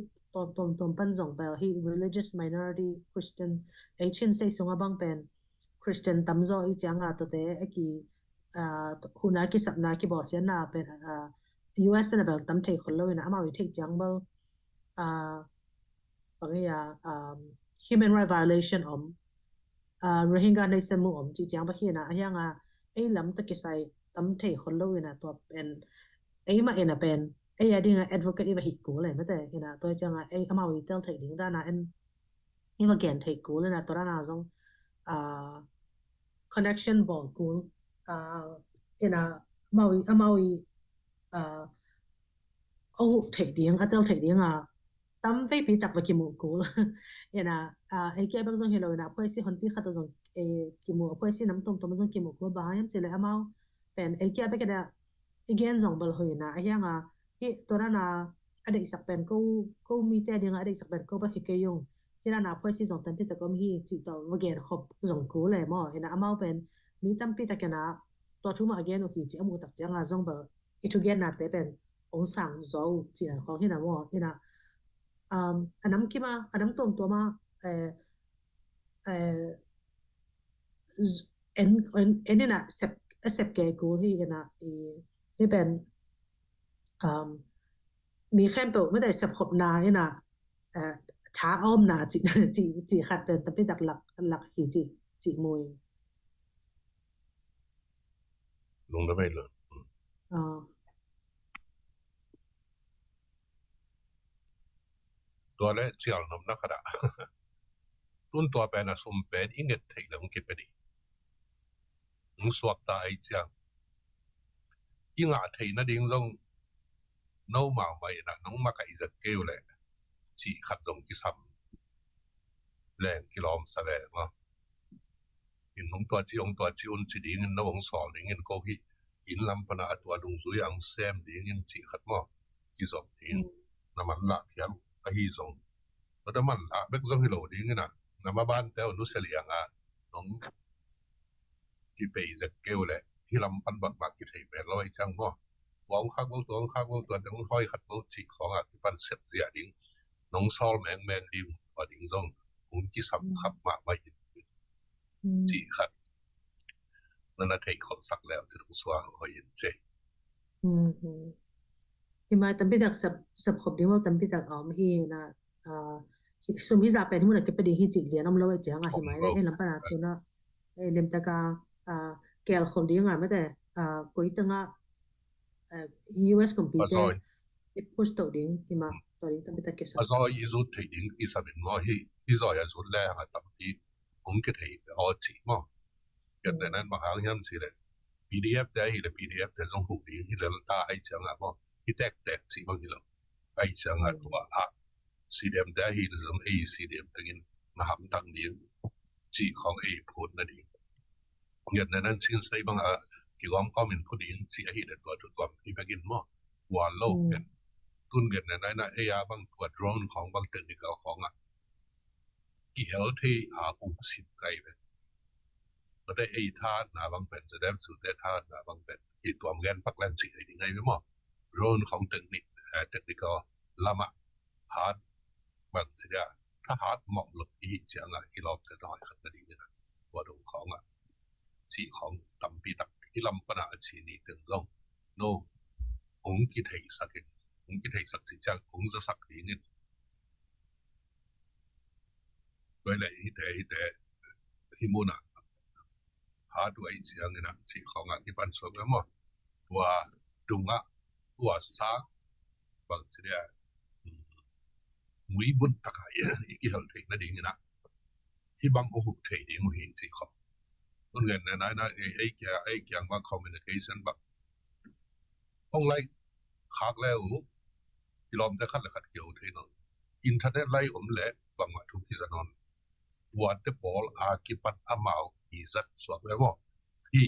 tom pan zong ba hi religious minority Christian achin sei songa bang pen Christian tamzo i changa to te ki huna ki sapna ki bo se na pe US na bel tam thei kholo ina ama wi thei chang bal ya human right violation Rohingya nei semu chi chang ba hi na ayanga ei lam ta ki sai tam thei kholo ina to pen ei ma ina pen ai đi ngay advocate đi vào hit cũ này mới thế cái nào tôi chẳng ai mau đi tell thầy đi ra nào em nhưng mà kiện thầy cũ này là tôi ra nào giống connection ball cũ cái nào mau đi thầy đi tell thầy đi tắm với bị tắc vào kim mũ cũ cái nào cái bây giờ hiện rồi nào phải xin hôn bị khát rồi kim mũ phải xin nắm tôm giống kim mũ cũ bao nhiêu chỉ là mau pen cái bây giờ again zong bal hoi na ayang tora na ada isak pen ko mi te ding ada isak pen ko ba hikayong hina na pwes si zong tampi ta kom hi chi to wager khop zong ko le mo hina amao pen mi tampi ta kana to chuma again hi chi amu tak changa zong ba itu gen na te pen ong sang zo chi na khong hina mo hina anam kima anam tom to ma en na sep ke ko hi naนี่เป็นมีแค่เปิดไม่ได้สับขบนาเนี่ยนะช้าอ้อมนาจีขัดเป็นแต่ไม่ดักหลักหีจีมวย ลงได้ไม่เลย ตัวแรกเจียลน้ำนักกระดาต้นตัวเป็นสมเป็นอิงเกตไทยแล้วมันเก็บไปดีมึงสวกตายเจียงอิงอาไทยนั่นเองต้องโน้มาไว้นะน้องมาไก่จะเกลียวเลยจีขัดตรงที่ซ้ำแรงกิโลมแสดงว่าอินของตัวจีองตัวจีอุ่นจีดีเงินน้องสอนเงินโกหิอินลำพนาตัวดุงซุยอังแซมดีเงินจีขัดมั่วจีสอบดีน้ำมันละเพียงไอ้ฮีส่งแล้วน้ำมันละเบกส่งฮิโลดีเงินน่ะน้ำมาบ้านแต่นุเสลียงน้องจีไปจะเกลียวเลยที่ลำพันบักบักกิไทยเป็นร้อยจังมั่ววางข้างตัวต้องค่อยขัดตัวจีของที่ปันเสียเสียดิ้งน้องซอลแมงดิ้งพอดิ้งส่งผมจีสับขับมาไม่จีขัดนั่นน่ะไทยคนสักแล้วจะต้องสว่างหอยเจที่มาตั้งปีดักสับขบดิ้งว่าตั้งปีดักฮีนะสมมติจะเป็นที่มันก็เป็นที่จีเลียนน้ำเล่าไอ้เจ้าหิมะได้ลำปนาตัวน่ะเล่มตะกาแกลขบดิ้งไม่แต่กุยตั้งUS computer push to ding ima to ding tam ta kesa azo izu thei ding isabin mo hi izo ya zu le ha tam ti ong ke thei o chi mo yan nan ma hang yam chi le PDF da hi le PDF da zong hu ding hi le ta ai chang a mo hi tek chi mo hi lo ai chang a to a CDM da hi le zong ai CDM tengin ma ham tang ding chi khong ai phut na ding yan nan sin sai bang a ki gom comment ko ding chi a hi le to to hi begin mo wa lo kenตุนเงินในนั้นบางตัวโดรนของบางเทคนิคของกี่เหตุที่อุ้มสิบไกลเลยก็ได้ท่าหน้าบางเป็นจะได้สุดได้ท่าหน้าบางเป็นอีตัวเงินพักแรงสิยังไงไม่หมดโดรนของเทคนิคละมาฮาร์ดบางทีถ้าฮาร์ดเหมาะหลุดอีกจังอีรอบจะได้ขัดกันดีนะว่าตรงของสีของตำปีตักที่ลำปนาสีนี้ถึงตรงโนองกิเทสักผมคิดให้สักสิจังผมจะสักทีนึงโดยเลยแต่ที่มุนะหาด้วยเสียงนะที่ของที่ปันส่งกันมั้งว่าดุงว่าสาบางทีมุยบุญตะไคร้อีกที่เราเทนั่นเองนะที่บางโอ้โหเทดิ้งหินที่เขาต้นเงินนะไอ้แกงว่า communication แบบห้องไล่คักแล้วที่เราจะคัดเกี่ยวที่นั่นอินเทอร์เน็ตไล่ผมแหละบางวันทุกที่จะนอนวันที่บอลกิปันอามาอีสัตว์สวบแล้วว่าอี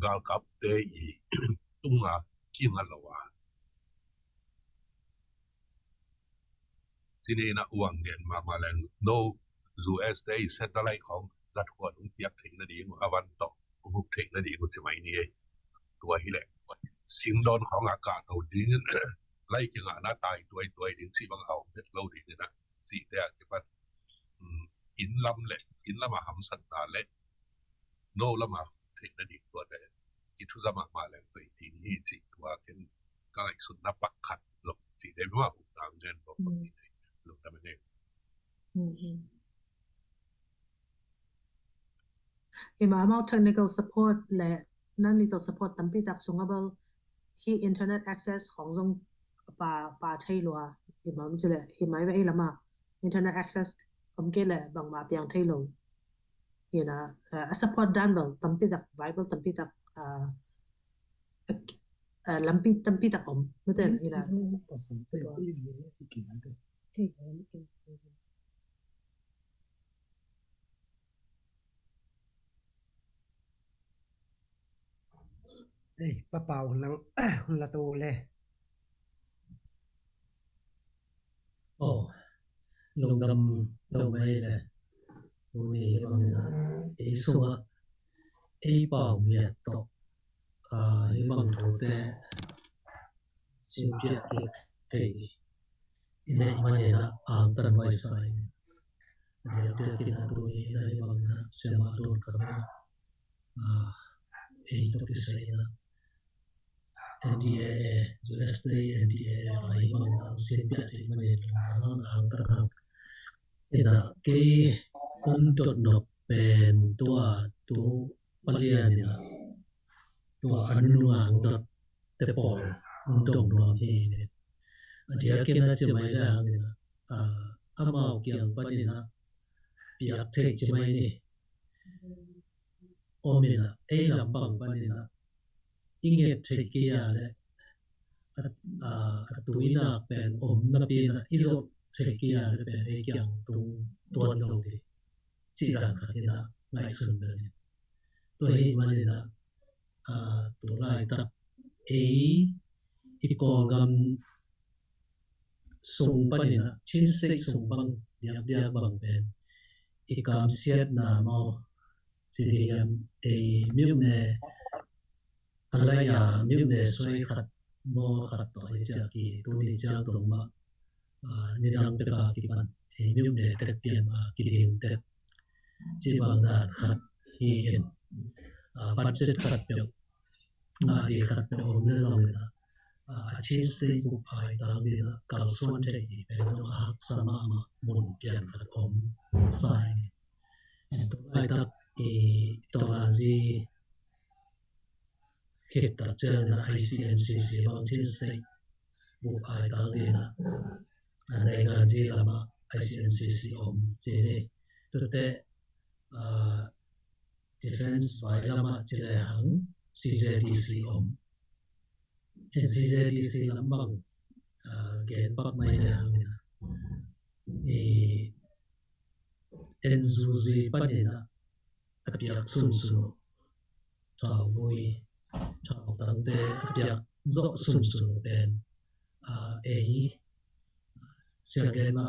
กาลกับเตอีตุ้งกินอะไรวะที่นี่นะวังเงินมาแรงโน้จูเอสเตย์เซตอะไรของรัฐหัวนุ่งเปียกถึงนาดีมันวันต่อหุบถึงนาดีมันจะไม่นี่ตัวที่แหละสิ่งโดนของอากาศเอาดิ้งไล่จังหน้าตายตัวดิ้งที่บางเอาเพชรเราดิ้งนะสีแต่ที่ว่าอินลำเละอินลำมาหำสันตาเละโน่ลำมาถึงนาดีตัวแต่กิทุสมาแรงตัวดิ้งนี่จีตัวเป็นก็ไอ้สุนัขปักขัดหลบสีได้ไม่ว่าอุตางเงินบอกหลบทำไมเนี่ยมา technical support และนั่น little support ตั้งปีตักส่งมาบอล hi internet access ของจงป่าไทยลัวหิมะมันจะเลยหิมะไม่ไอ้ละมา internet access ผมเกเลยบางมาเปียงไทยลงนี่นะsupport ด้านบางตั้มปีตัก Bible ตั้มปีตักlampi tampi tak om betul ila pa pau nang hun la tu le lồng đầm đầu mây này tụi bằng ý xua ý bảo nhiệt độ ý bằng thủ tệ xin chuyện kiệt thì nên mà để là tận vay sai để được thì là tụi này bằng xem mà đồn cả ý tôi cái sai là NDA USD NDA phải bằng xin chuyện thì mà để là tận hàngนี่นะกี่คนจดนกเป็นตัวปลียนี่นะตัวอนุวางดดแต่ปอยดงนวมที่เนี่ยเดี๋ยวกินนะจะไม่ได้นี่นะอามาเกี่ยงปนี่นะเปียกเทจะไม่นี่โอเมนะลำบังปนี่นะอิงเกตเทกี้ยาเลยตัวนี้นะเป็นอมนับปีนะอิโซSekia ada beri yang tuan dong di ciran katina ngai sumber ni. Tuhi mana na tulai tak ikol gam sumpan ni na cinsek sumpang dia bang pen ikam siat na mau siriam miu ne alaya miu ne soi khat mo khat to jaki tu ni jang dong ma nidang peka kipan miu ne tet pian ma kiling tet cibang dan khat hien budget khat pe na ri khat pe om ne zong na chin se bu pai dang ni na kal suan te ni pe zo ha sama ma mun pian khat om sai to lai tak to la ji hit ta chen na ICMCC bang chin se bu pai dang ni na này là gì là mà ICMCC om chỉ này tôi thấy defense phải là mà chỉ là hằng CZDC om CZDC làm bằng cái bắc mai là hằng này NZUZ bắt này là đặc biệt sung sung trào vui trào tăng tế đặc biệt rõ sung sung bên Siagen ma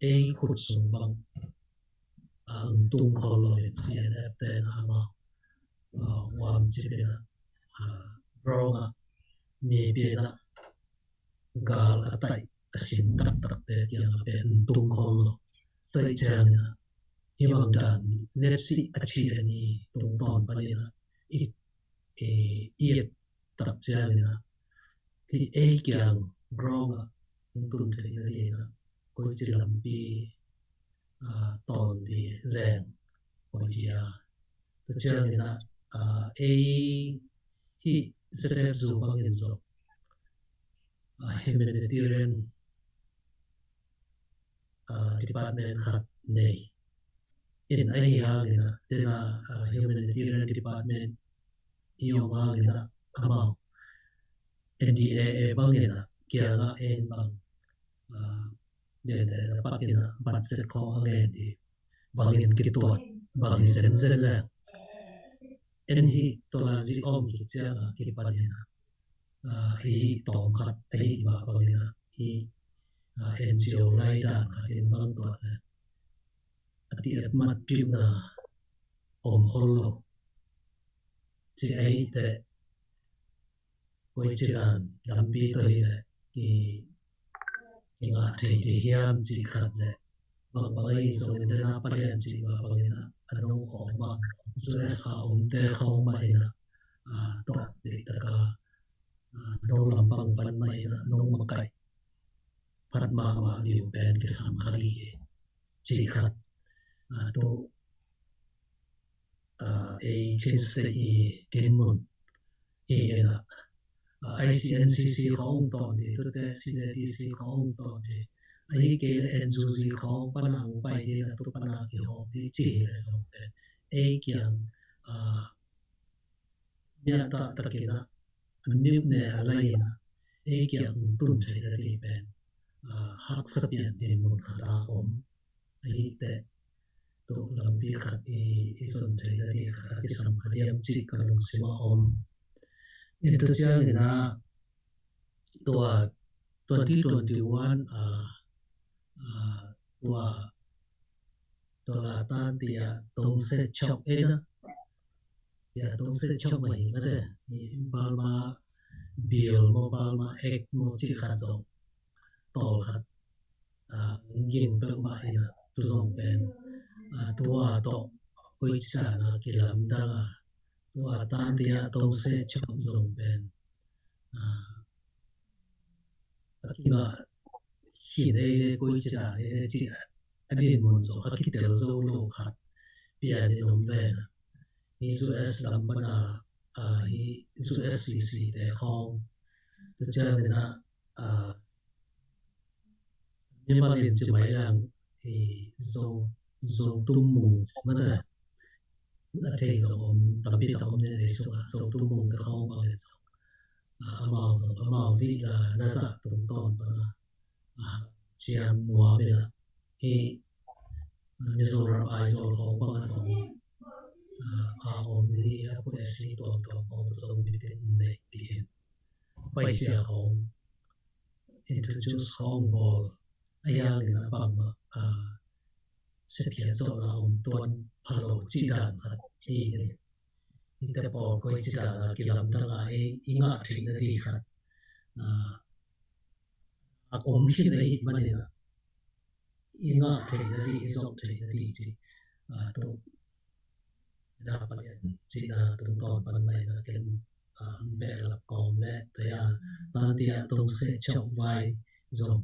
den khut sung bang tung kholo CNF ten ama wam chipena bronga mi bela gal atai asin tak te yang pen tung kholo tai chang himang dan nepsi achi ani tung ton panina iet tak chang na ki kyang bronga tuân thể hiện là coi chỉ làm bi tòn thì rèn coi chỉ tôi chơi là hi sẽ dùng bằng hình dọc humanitarian department khác này in ai hàng là tên là humanitarian department yêu hàng là amao NDA bằng là kia là en bằng để bắt tiền bắt sẽ có nghe thì bằng hình kỹ thuật bằng hình sen là en hi to là gì om hi cha cái bản này hi tổng khát hi mà bằng hình hi NGO lại đã khát in bằng to là tiệt mặt phim là om holo chỉ ấy để quay chỉ là làm bi tới là thì thì hiam chỉ khát lệ bằng ấy rồi nên là bắt đầu chỉ bằng là anh ông họ mà rồi sao ông tê không mày là tốt để tất cả nông làm bằng mày là nông mà cày phát mà điều bên cái sản khali chỉ khát đồ trên xe tiền môn là ICNCC ของตอนนี้ตัวแต่ CDC ของตอนนี้ไอ้เกล NGOs ของปนังไปที่ละตัวปนังที่หอมที่จีเลยสองเป็นไอ้เกี่ยงเนี่ยตะเกียนะอันนี้เนี่ยอะไรนะไอ้เกี่ยงตุนใช้ได้ที่เป็นหักสเปียนที่มุนขาดหอมไอ้แต่ตัวลำปีขัดไอ้สนใจได้ที่ขัดที่สำคัญยังจิกกันลงสิว่าหอมนี่ตัวเจ้าเนี่ยนะตัว2021ตัวลาตันที่ตรงเซตช็อปนะตรงเซตช็อปใหม่มาเลยบาลมาบิลโมบาลมาเอ็กโมจิขัดจงต่อขัดยิงเปิดมาเนี่ยตัวจงเป็นตัวต่อกุยจานะกิลามดังตัวตันที่ตรงเซตช็อปจงเป็นKina hine koi chira chi adin mon zo akitel zo lo khat pia ni nom ve ni su s lambana hi su scc de khong to cha na ni ma lin chi mai lang hi zo tum mung ma da la te zo om ta pi ta om ne so tum mung de khong ba le zo amao li la na sa tum ton ba chiam noa be la he Mizoram Aizol Hong Kong song om li ko si ton om song bi den ne bi pai sia hong introduce hong ball ayang na pam se pia zo la om ton phalo chi dan khat hi ni te po ko chi da ki lam da la inga thing na ri khat om hi nei man ni inga thing na ri izok thing na ri chi to da pa chi da tung ton pan mai na ken be la kom le te ya ta ti ya tong se chok vai zom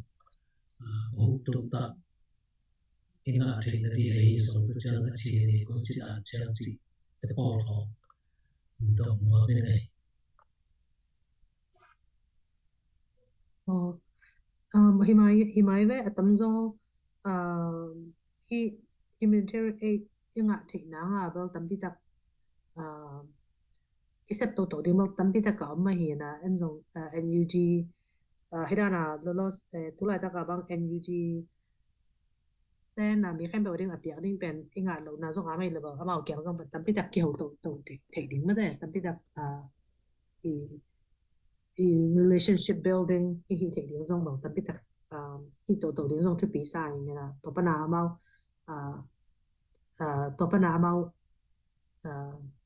ho tu ta inga thing na ri ei zom tu chang chi ni ko chi da chang chi te po ho đồng hóa bên này himai ve atam zo hi humanitarian aid inga thina nga bel tampi tak isep to ding bel tampi tak ka ma hi na en zong NUG hirana lolos tulai ta ka bang NUG tên là mi khen bảo đinh ở biển đinh bèn anh ngã lâu na giống ám là bảo ám kéo giống tầm biết đặc kiểu tổ thể đỉnh mất đấy tầm biết đặc relationship building thể đỉnh giống bảo tầm biết đặc tổ đỉnh giống chụp bị sai như là tổ ban nào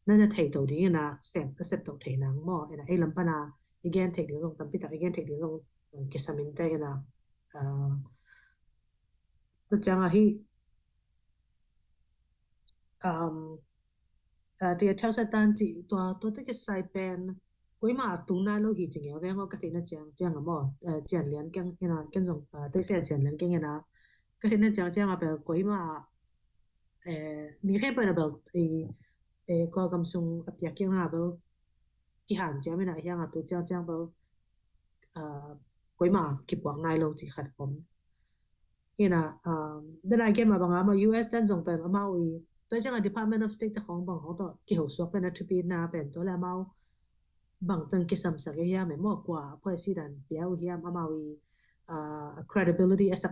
nên là thể tổ đỉnh là xếp tổ thể nắng mò là ai làm ban nào again thể đỉnh giống tầm biết đặc again thể đỉnh giống cái sao mình tay là tôi chẳng là hi thì theo sát tan chỉ tôi cái sai pen cuối mà tung na lo hi chừng nhau với ngô cái thế nó chẳng là mò chẳng liền cái dòng tôi sẽ chẳng liền cái nào cái thế nó chẳng là bel cuối mà mi cái bên là bel có cầm sung áp giác cái nào bel cái hàng chẳng bên này hàng là tôi chẳng bel cuối mà kịp quảng này lo chỉ khát bóng then again mà bằng US dan zong pen amao tôi chẳng là Department of State không bằng họ đó cái hậu suất bên là chụp na pen tôi là mau bằng từng cái sầm sạc cái ya mấy mỏ quả president béo hiam amao credibility as a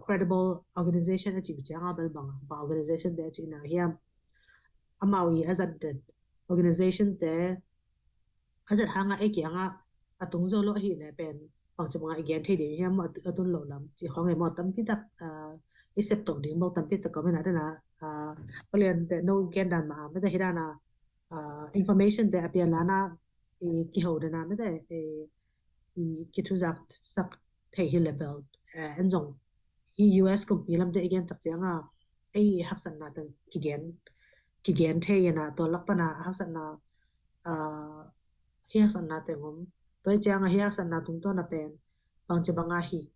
credible organization chỉ chẳng là bên bằng organization để chỉ là hiam amao as a organization để as a hanga ấy kia nga atung zo lo hi ne pen bằng chụp ngay again thì để em ở tuần lâu lắm chỉ có ngày một tấm pít đặc isep tổng điểm bao tấm pít đặc có mấy này là liền để no again đàn mà mấy cái là information để appear là na cái hậu để na mấy cái thứ sắc thể hiện level anh dùng US cũng bị làm để again tập tiếng ai học sinh là từ cái gen thế na tôi lắc pa na học sinh là học sinh là từ ngom tôi chẳng hay học sinh nào tung to na pen bằng chỉ bằng hi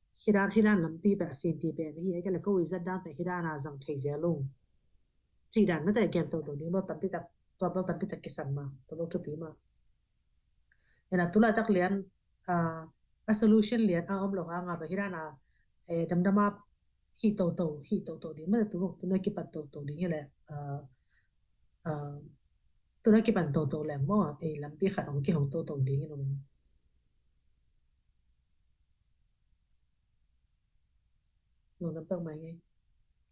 hiran làm pi bẹ sim pi pen hi cái là câu izat đang phải hiran là rằng thầy dễ luôn chỉ đàn nó tại game tổ đi mà tập pi tập tôi bao tập pi tập cái sẵn mà tôi bao chụp mà ina tula tak lian a solution lian a om lo nga ba hirana damdama hi to di ma tu na ki pat to di ngela tu na ki pan to lang mo lam pi khat ong ki hong to di ngelo lo dam tang mai ngai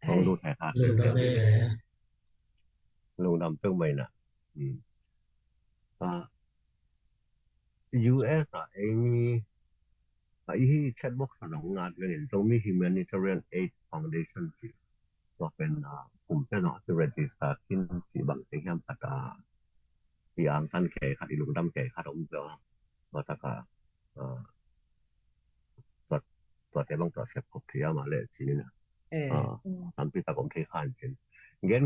ของดูแท้ขาด lùng đam mê lẽ ลงดำเพิ่งใหม่น่ะUS อ่ะไอ้มีไอ้ที่แชทบ็อกซ์ของงานกันเห็นตรงมี Humanitarian Aid Foundation ที่ก็เป็นกลุ่มเจ้าหน้าที่ register ขึ้นที่บางที่ห้ามปัตตาที่อ่างท่านแก่ขัดอีลุงดำแก่ขัดอมเจ้าว่าตะกาตัวแต่บางตัวเสพครบที่มาเลยทีนี้นะทำพิธีกรรมที่ขันจริงเกณ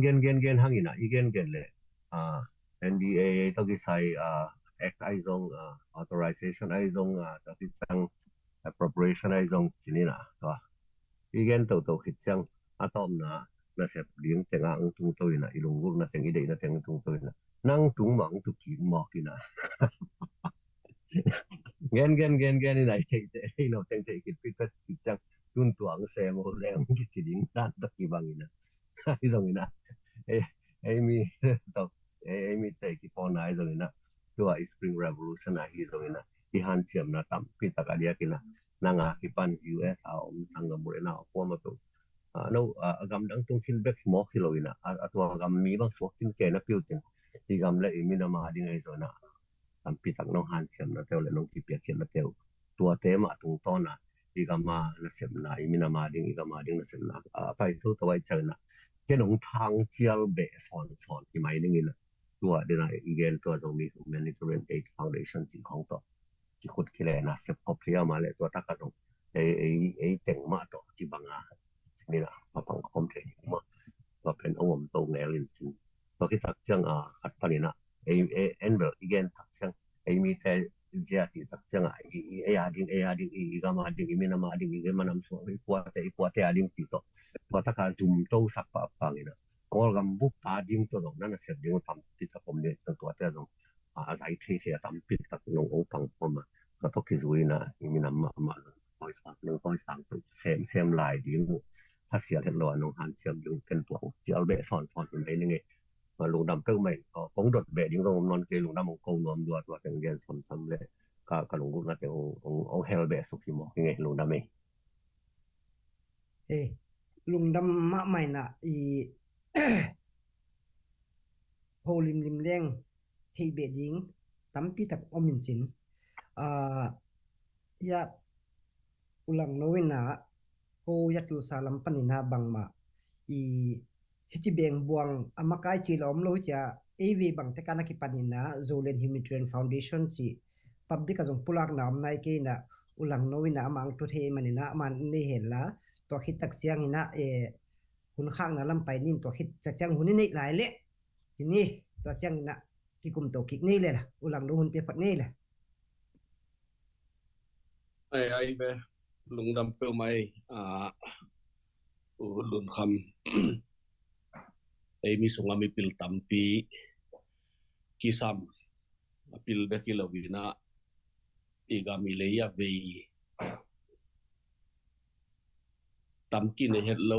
ฑ์ห้างอีน่ะอีเกณฑ์เลย NDA ต้องกิจใช้ Act ไอ้ตรง authorization ไอ้ตรงต้องกิจจัง appropriation ไอ้ตรงทีนี้นะก็อีเกณฑ์ตัวกิจจังอาตอมนะน่าเสพเลี้ยงแต่งอ่างตุงตัวน่ะอีลุงกุลน่ะแต่งอีเดน่ะแต่งตุงตัวน่ะนั่งตุงหมังตุกินหมอกกินน่ะเกณฑ์นี่ไหนใช่ไอ้เราแต่งใจกินพิกัดกิจจังตุนตัวอังเสมโอแรงกิจดิ้งด้านตะกี้บางอีน่ะไอ้ตรงนี้นะไอ้มีตัวไอ้มีแต่กี่ปอนไอ้ตรงนี้นะตัวไอ้ Spring Revolution นะไอ้ตรงนี้นะที่ฮันเชียมนะตามพิตากาเดียกินนะนั่งที่ปัน US เอาทางกัมพูชาเอาพวกมาตัวนู่กำลังต้องคิดแบบหมอกที่เราอินะตัวกำมีบางส่วนที่แกนับพิวจินที่กำเลยมีน้ำมาดิ้งไอ้ตัวนะตามพิตากน้องฮันเชียมนะเท่าเลยน้องที่เปียกเขียนนะเท่าตัวเต็มตรงต้นนะที่กำมานะเชียมนะมีน้ำมาดิ้งอีกำมาดิ้งนะเชียมนะไปตัวตัวไอ้เชิญนะแค่น้องทางเจียลเบสสอนที่ไม่ดิ้งนะตัวเดี๋ยวนะอีกอย่างตัวตรงนี้ Humanitarian Aid Foundation สิ่งของต่อที่ขุดขี้แหล่นะเสพครบเที่ยวมาเลยตัวตากระตรงไอ้แต่งมาต่อที่บางนี่นะมาฟังคอมเพลย์มาก็เป็นองค์ตรงแนวลินจินตัวที่ตักจังขัดพันนะไอ้เอ็นเบลอีกอย่างตักจังไอ้มีแต่เจ้าสิตักจังไอ้อาดิ้งอีกามาดิ้งมีน้ำมาดิ้งอีกมันน้ำสวงไอ้ปวดอาดิ้งจิตตัวตะการจุ่มโตสักปะฟังนี่นะก็กำบุปผาดิ้งตัวตรงนั้นเสร็จดิ้งทำที่ตะผมเนี่ยตัวแต่ตรงอาศัยที่เสียทำปิดตักนงองฟังผมก็ต้องคิดดูนะมีน้ำมาคอยสั่งคอยสั่งตัวเซมลายดิ้งถ้าเสียเห็นรอยน้องหันเชื่อมดึงเป็นตัวเจียวเบะสอนเป็นไงนี่ไงมาลุงดำเพิ่งไม่ก็คงดดเบะดิ้งก็นอนเกลุงดำมงคงนอนดัวตัวแต่งเรียนซ้ำเลยก็ลุงกุลน่าจะองเฮลเบะสุขีหมอกยังไงลุงดำเองลุงดำมะใหม่น่ะโฮลิมเลี้ยงที่เบะยิงตั้มปีตักอมินจินยาอุลังโนวินาโกยัตุสาลัมปนินาบังมาฮิจิเบงบวงอามาไกจิลอมโลจะเอวีบังเตกานาคิปนินาโซเลนฮิมิทรีนฟาวเดชั่นจิพับบิกจงปุลักนามนายเกนะอุลังโนวินามังตุเทมันินามันนี่เห็นละตัวคิดตักเสียงนี่นะคุณข้างนะลำไปนี่ตัวคิดจักจังหุ่นนี่หลายเละทีนี้ตัวจังนะกิกุมตัวกิกนี่เลยล่ะอุลังโนหุ่นเปียปัดนี่แหละไอ้เบลุงดำเปลวไหมลุนคำไอ้มีส่งมีปิลตัมปีกิซัมปิลเบกิลวินาอีกามิเลยาเวตัมกินเฮดโล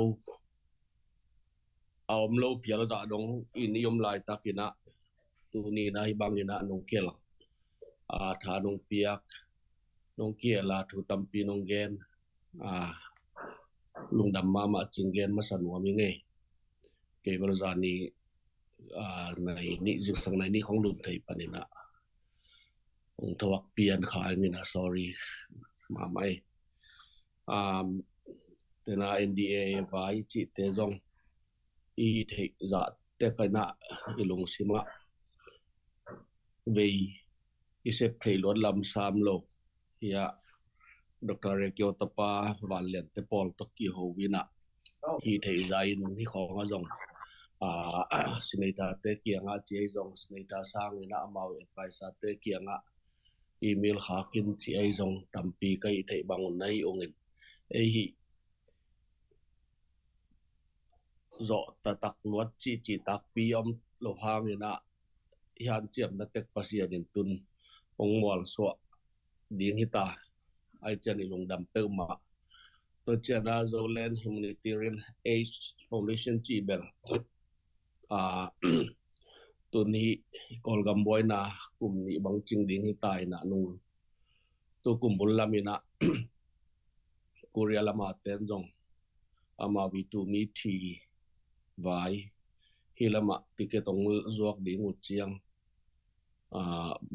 เอาโลเพียงจะดงอินิยมลายตากินะตัวนี้ได้บางกินะนงเกลทานงเปียกนงเกียลาถูตัมปีนงเกนลุงดำมาจิงเกนมาสนวมิงไงเกบลจานีในนี่จึงสังในนี่ของลุงไทยปนินะองทวักเปียนขายนี่นะ sorry มาไม่แต่นา NDA ไว้จิตเตจงอีเทจัดแต่กันนะอีลุงสิมาเวอีเซปเทลวดลำสามโลya Dr. Rekyo Tapa Valiant te Paul Toki Hovina hi thei zai nung hi khong a jong sinita te kianga che jong sinita sang ina amau advice te kianga email hakin chi ai jong tampi kai thei bangun nai ongin ei hi zo ta tak luat chi tak pi om lo hang ina hian chiam na tek pasian in tun ong mol so ding hita ai chen ilung dam pe ma to chana Zoland Humanitarian Aid Foundation chi bel a tun hi kolgam boy na kum ni bang ching ding hita na nung to kum bul lamina Korea lama ten jong ama vi tu mi thi vai hilama tiketong zuak ding u chiang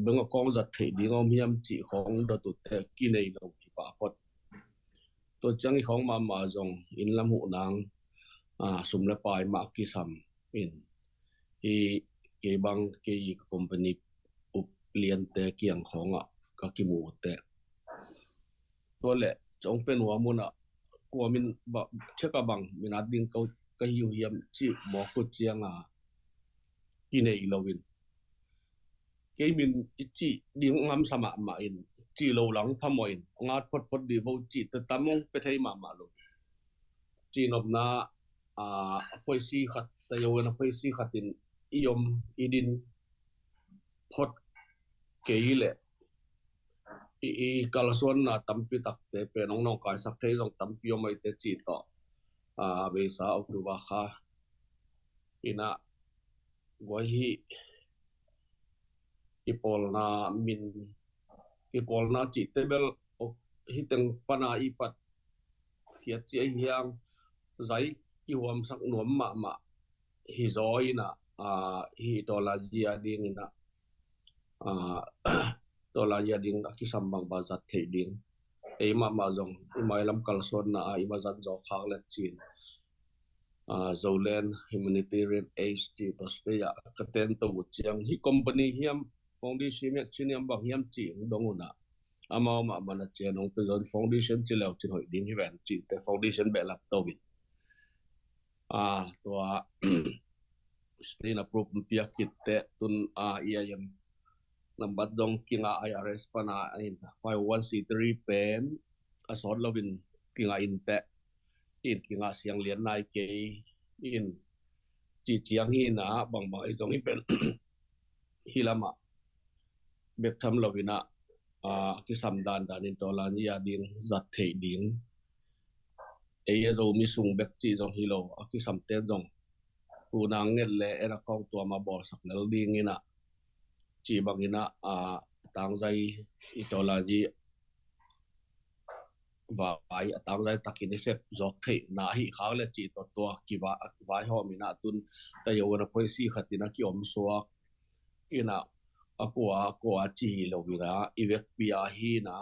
benga kong zat thei ding om hiam chi khong da tu te ki nei lo ki pa pot to chang i khong ma jong in lam hu nang sum la pai ma ki sam in i ke bang ke company up lian te kiang khong ka ki mu te to le chong pen wa mu na ko min ba cheka bang min ading ko ka hiu hiam chi mo ko chiang ki nei lo win cái mình chỉ đi ngắm sa mạc mà in chỉ lâu lắng thăm mồi ngát phật phật đi vô chỉ từ tam mongไปthấy mà luôn chỉ nộp na phơi si khát tại yêu na phơi si khát in iom idin phật cái lệ kalaswan na tampi takte pe nong nong kai sak thei jong tampi mai te chi to be sa oktuba kha ina goi hi ipol na chỉ tebel hiteng pana ipat khiat chi hiang zai ki huam sak nuam ma hi zoi na hi dola dia ding na dola dia ding ki sambang bazat thei ding e ma jong mai lam kalson na ai bazat zo khang la chin Zoland Humanitarian Aid Australia katen to chiang hi company hiam foundation mek chiniam bang hiam chi donguna amao ma mana chenong pe zon foundation chi law chin hoi ding hi ven chi te foundation be lap to win to stain approve pia kit te tun iam number dong kinga IRS pana in 51c3 pen asol lovin kinga in te in kinga siang lian nai ke in chi chiang hi na bang bang zong hi pen hilama bek tham lovina ki samdan dan in tolan ya ding zat thei ding e zo mi sung bek chi jong hilo ki samte jong pu nang net le era kong tua ma bor sak nel ding ina chi bangina tang zai i tolan ji và ai tang zai takin sep zok thei na hi khang le chi to ki wa vai ho mina tun ta yo na phoi si khatina ki om suak ina aqua chi lo vira ivek pia hi na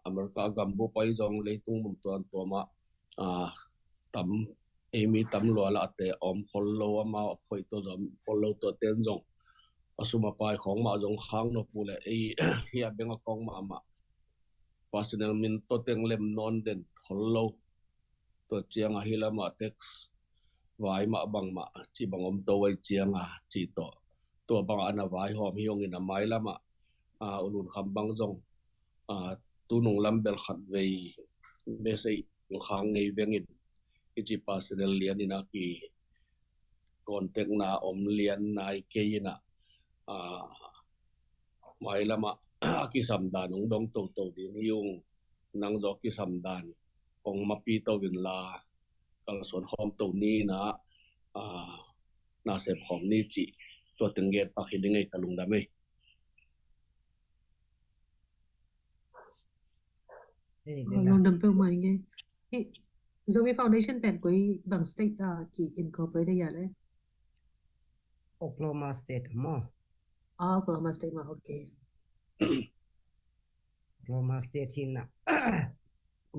America gambo pai jong le tung mum tuan to ma tam emi tam lo la te om follow ma phoi to jom follow to ten jong asuma pai khong ma jong khang no pu le hi a benga kong ma personal min to teng lem non den follow to chiang a hilama text vai ma bang ma chi bangom to wai chiang chi to bang ana vai hom hiong in mai lama ulun kham bang jong tu nong lam bel khat vei me sei khang ngei vengin chi personal lian ina ki contact na om lian nai ke ina mai lama ki samdan ong dong to din yung nang zo ki samdan ong mapi to win la kal son khom to ni na na se khom ni chi to tenget pa khidingai talung dame long đầm pe mai nghe Zoe Foundation pen koi bang state ki incorporate ya le Oklahoma State mo Oklahoma State ma okay Oklahoma State hin na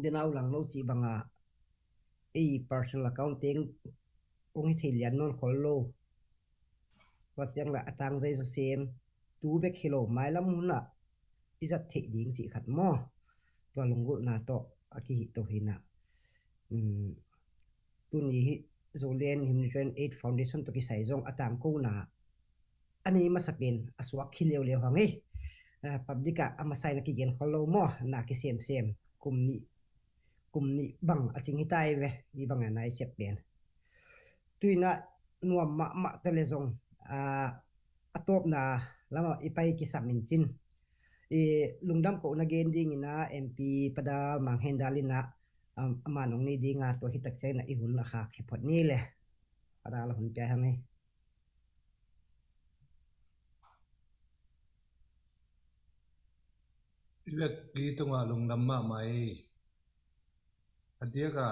dinau lang lo chi banga personal accounting ong thei lian non khol lo wa chang la atang zai so sem tu bek hilo mai lam hun na izat thei ding chi khat mo to lungul na to aki hi to hina tu ni hi Zoland Humanitarian Aid Foundation to ki sai jong atang ko na ani masapin aswak khileu le hangi publica amasai na ki gen kholo mo na ki sem kumni bang aching hitai ve ni bang anai sep ben tuina nuam ma telezong atop na lama ipai ki samin chin lungdam ko na gen ding ina MP padal mang hendalina amanong ni dinga to hitak chai na ihun na kha khepot ni le padal hun pe hangai Iwek ki tunga lungdam ma mai adia ka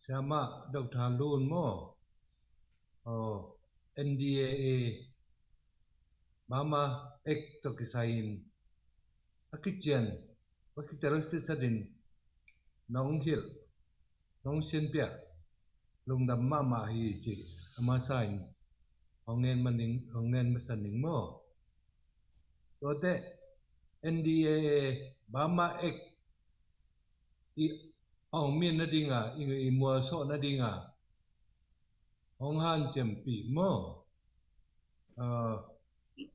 sama Dr. Lun mo NDAA mama ek to kisain akichen wakiterasi sadin nong hil nong sin pia lungdam ma hi chi ama sain ongen masaning mo tote NDAA mama ek i ong min na dinga i mo so na dinga ong han chem pi mo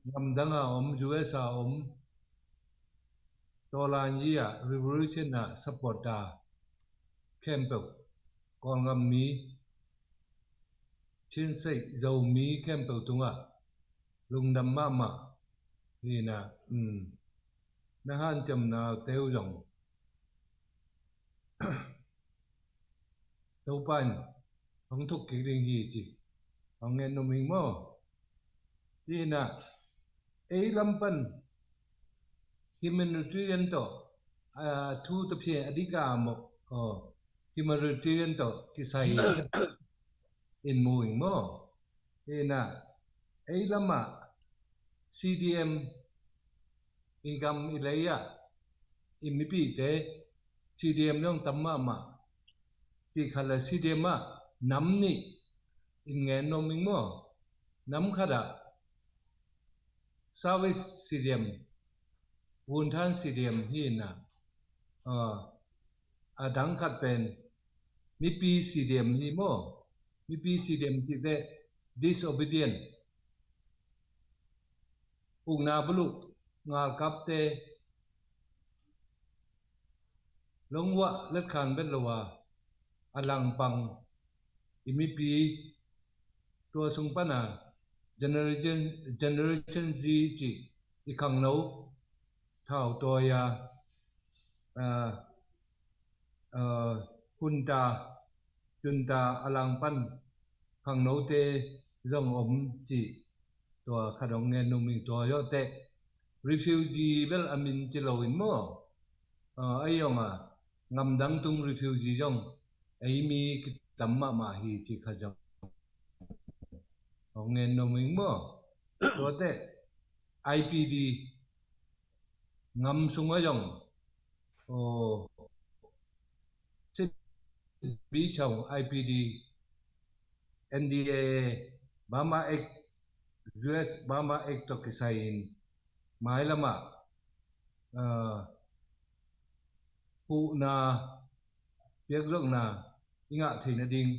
ngam danga USA Tolanjia revolution na supporta campbell kon ngam mi chin sei dầu mi campbell tunga lungdam ma hi na han chem na teu jong teu pan hong thuk ki ring hi chi hong ngen no ming mo hi na ei lampan humanitarian to thu tập hiện adika mo humanitarian to kisai in muing mo ina ei lama CDM ingam ilaya imipi te CDM nong tamma ma ti khala CDM ma namni in ngen no ming mo nam khada service CDM Vun than CDM hi na adang khat pen mi pi CDM hi mo mi pi CDM ti te disobedient ungna bulu ngal kap te longwa let khan bet lawa alang pang imi pi to sung pana generation Z chi ikang nau thao toya junta alang pan khang nau te rong chi to khadong ngen no ming to yo te refugee bel amin chi lo in mo ayonga ngam dang tung refugee jong ai mi tamma ma hi chi khajong ngen no ming mo to te IPD ngam sunga jong sit bi chong IPD NDA Bama ek US Bama ek to kisain mai lama pu na piak lok na inga thina ding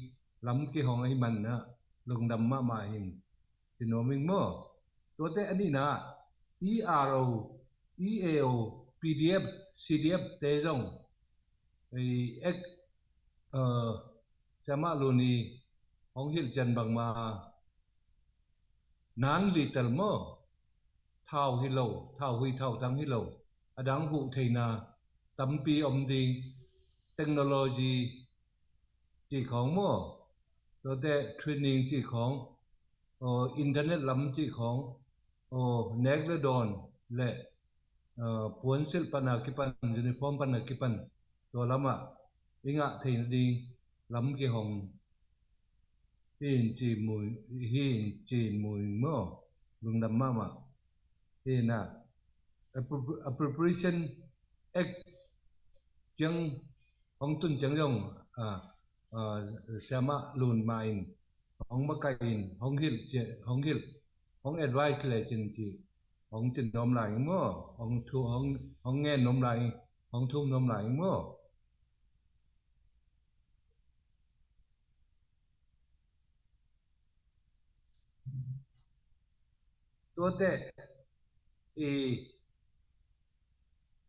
lam ki hong ai man na lungdam ma hin tinoming mo to te ani na ERO EAO PDF CDF te jong ai ek sama luni hong hil jan bang ma nan little mo thao hilo thao hui thao tang hilo adang hu theina tampi ding technology chi khong mo to te training chi khong internet lam chi khong nek le don le puan sil pana kipan uniform pana kipan to lama inga thein ding lam ki hong hin chi mui mo lungdam ma hina appropriation act chang hong tun chang yong sama lun main hong makain hong hil hong advice le chin chi hong chin nom lại mo hong thu hong nghe nom lại hong thu nom lại mo to te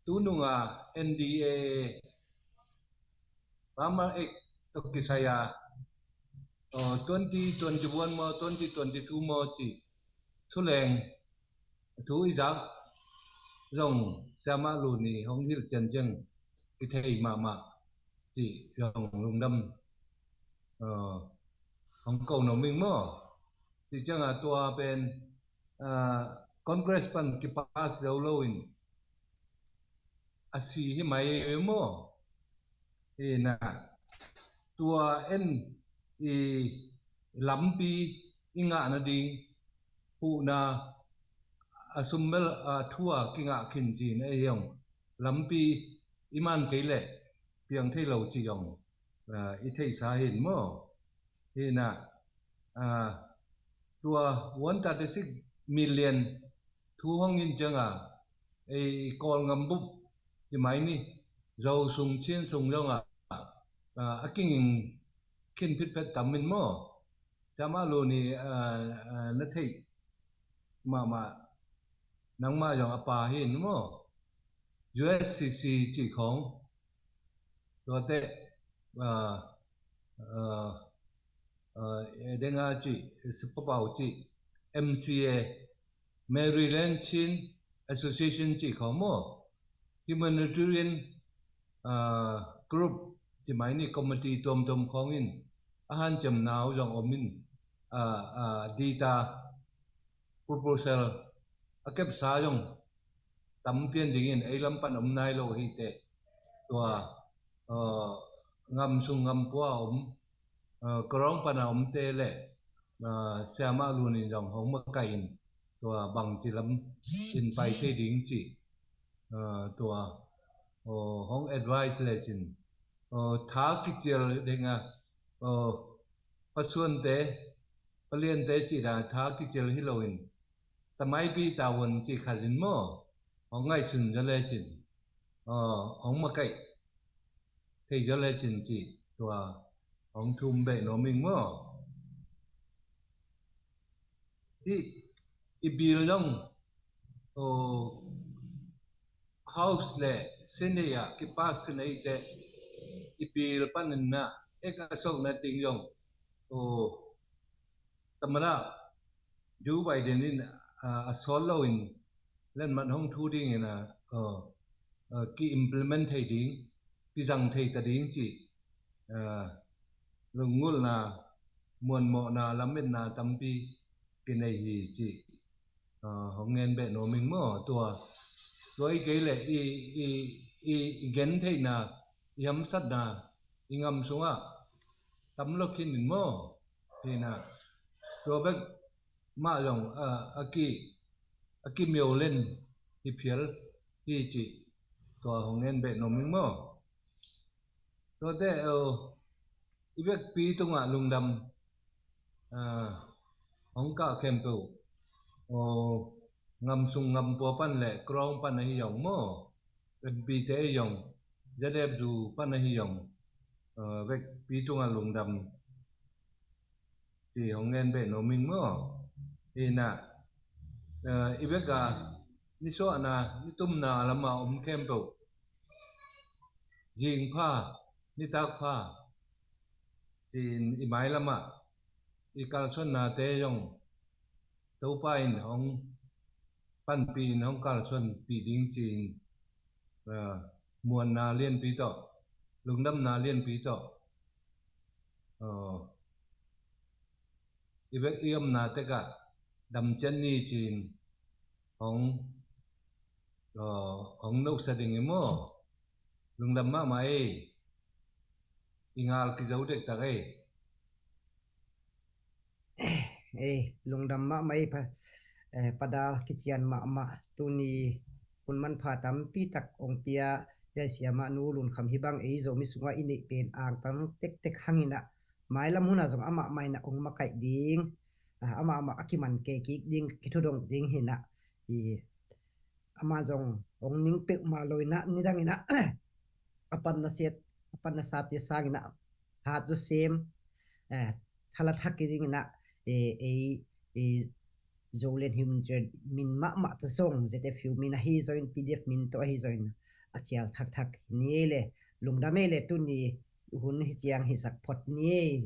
tununga NDA Bama ek to kisaya 2021 mo 2022 mo chi thu leng thu izak dòng sama lu ni hong hil chen cheng cái thầy mà chỉ dòng lùng đâm hong cầu nó mình mò thì chẳng là tua bên Congress pan ki pass dấu lâu in asi hi mai mo na tua en i lampi inga na ding pu na asumel thua kinga kin ji na yong lampi iman keile piang thei lo chi yong i thei sa hin mo na tua 136 million thu hong in changa ei kol ngam bup ti mai ni zo sung chen sung lo nga aking kin pit pet tam min mo sama lo ni na thei mà nang ma yong apa hin mo USCC chỉ khong rồi te denga chỉ supapau chỉ MCA Maryland Chin Association chỉ khong mo humanitarian group chỉ mai ni committee tom khong in ahan cham naw yong omin data proposal akep sa yong tampian dingin ay lampan nai lo hite tua ngam sung ngam pua korong pana te le sama lunin dong hong makain tua bang tilam in pai te ding chi tua hong advice le chin tha ki chel denga pasuan te palien te chi da tha ki chel hiloin tamai pi tawon chi khalin mo hong ngai sun ja le chin hong ma kai thei ja le chin chi tua hong thum be no ming mo i bil long house le senea ki pas nei te i bil panin na eka sok na ting yong tamara Joe Biden in solo in lên mặt hông thu đi là ki implement thầy đi ki rằng thầy ta đi chỉ lùng ngul là muôn mọ là lắm bên là tâm pi cái này thì chỉ hông nghe bệ nó mình mỏ tua rồi cái lệ i gen thầy là yếm sắt là ngâm xuống tấm lốc khi mình mỏ thì là rồi bác mà dòng aki miêu lên thì phiền thì chỉ tòa hồng ngen bệ nó mình mò rồi thế việc pi tung lùng đầm hong cả kem cầu ngầm sung ngầm po pan lệ krong pan hi yong mo bên pi thế yong giá đẹp dù pan hi yong việc pi tung lùng đầm thì hồng ngen bệ nó mình mò thì na ibeka ni so na ni tum na lama kempo jing pha ni tak pha tin i mai lama i kal son na te yong to pa in hong pan pi hong kal son pi ding chin muan na lien pi to lung dam na lien pi to ibek iom na te ka đầm chân ni chin hong nâu sa ding mo lung đầm ma mai ingal ki dấu dek ta lung đầm ma mai pada kichian ma tu ni kun man pha tam pi tak ong pia ya siama nu lun kham hi bang zo mi sunga ini pen ang tang tek hangina mai lam huna jong ama mai na ong ma kai ding ama akiman ke ki ding kithodong ding hina i ama jong ong ning pe ma loina nidangina apan na sat sangina ha to same thala thaki dingina zolen human min ma to song zete few min hi join pdf min to hi join achial thak ni le lungdame le tu ni hun hi chiang hi sak phot ni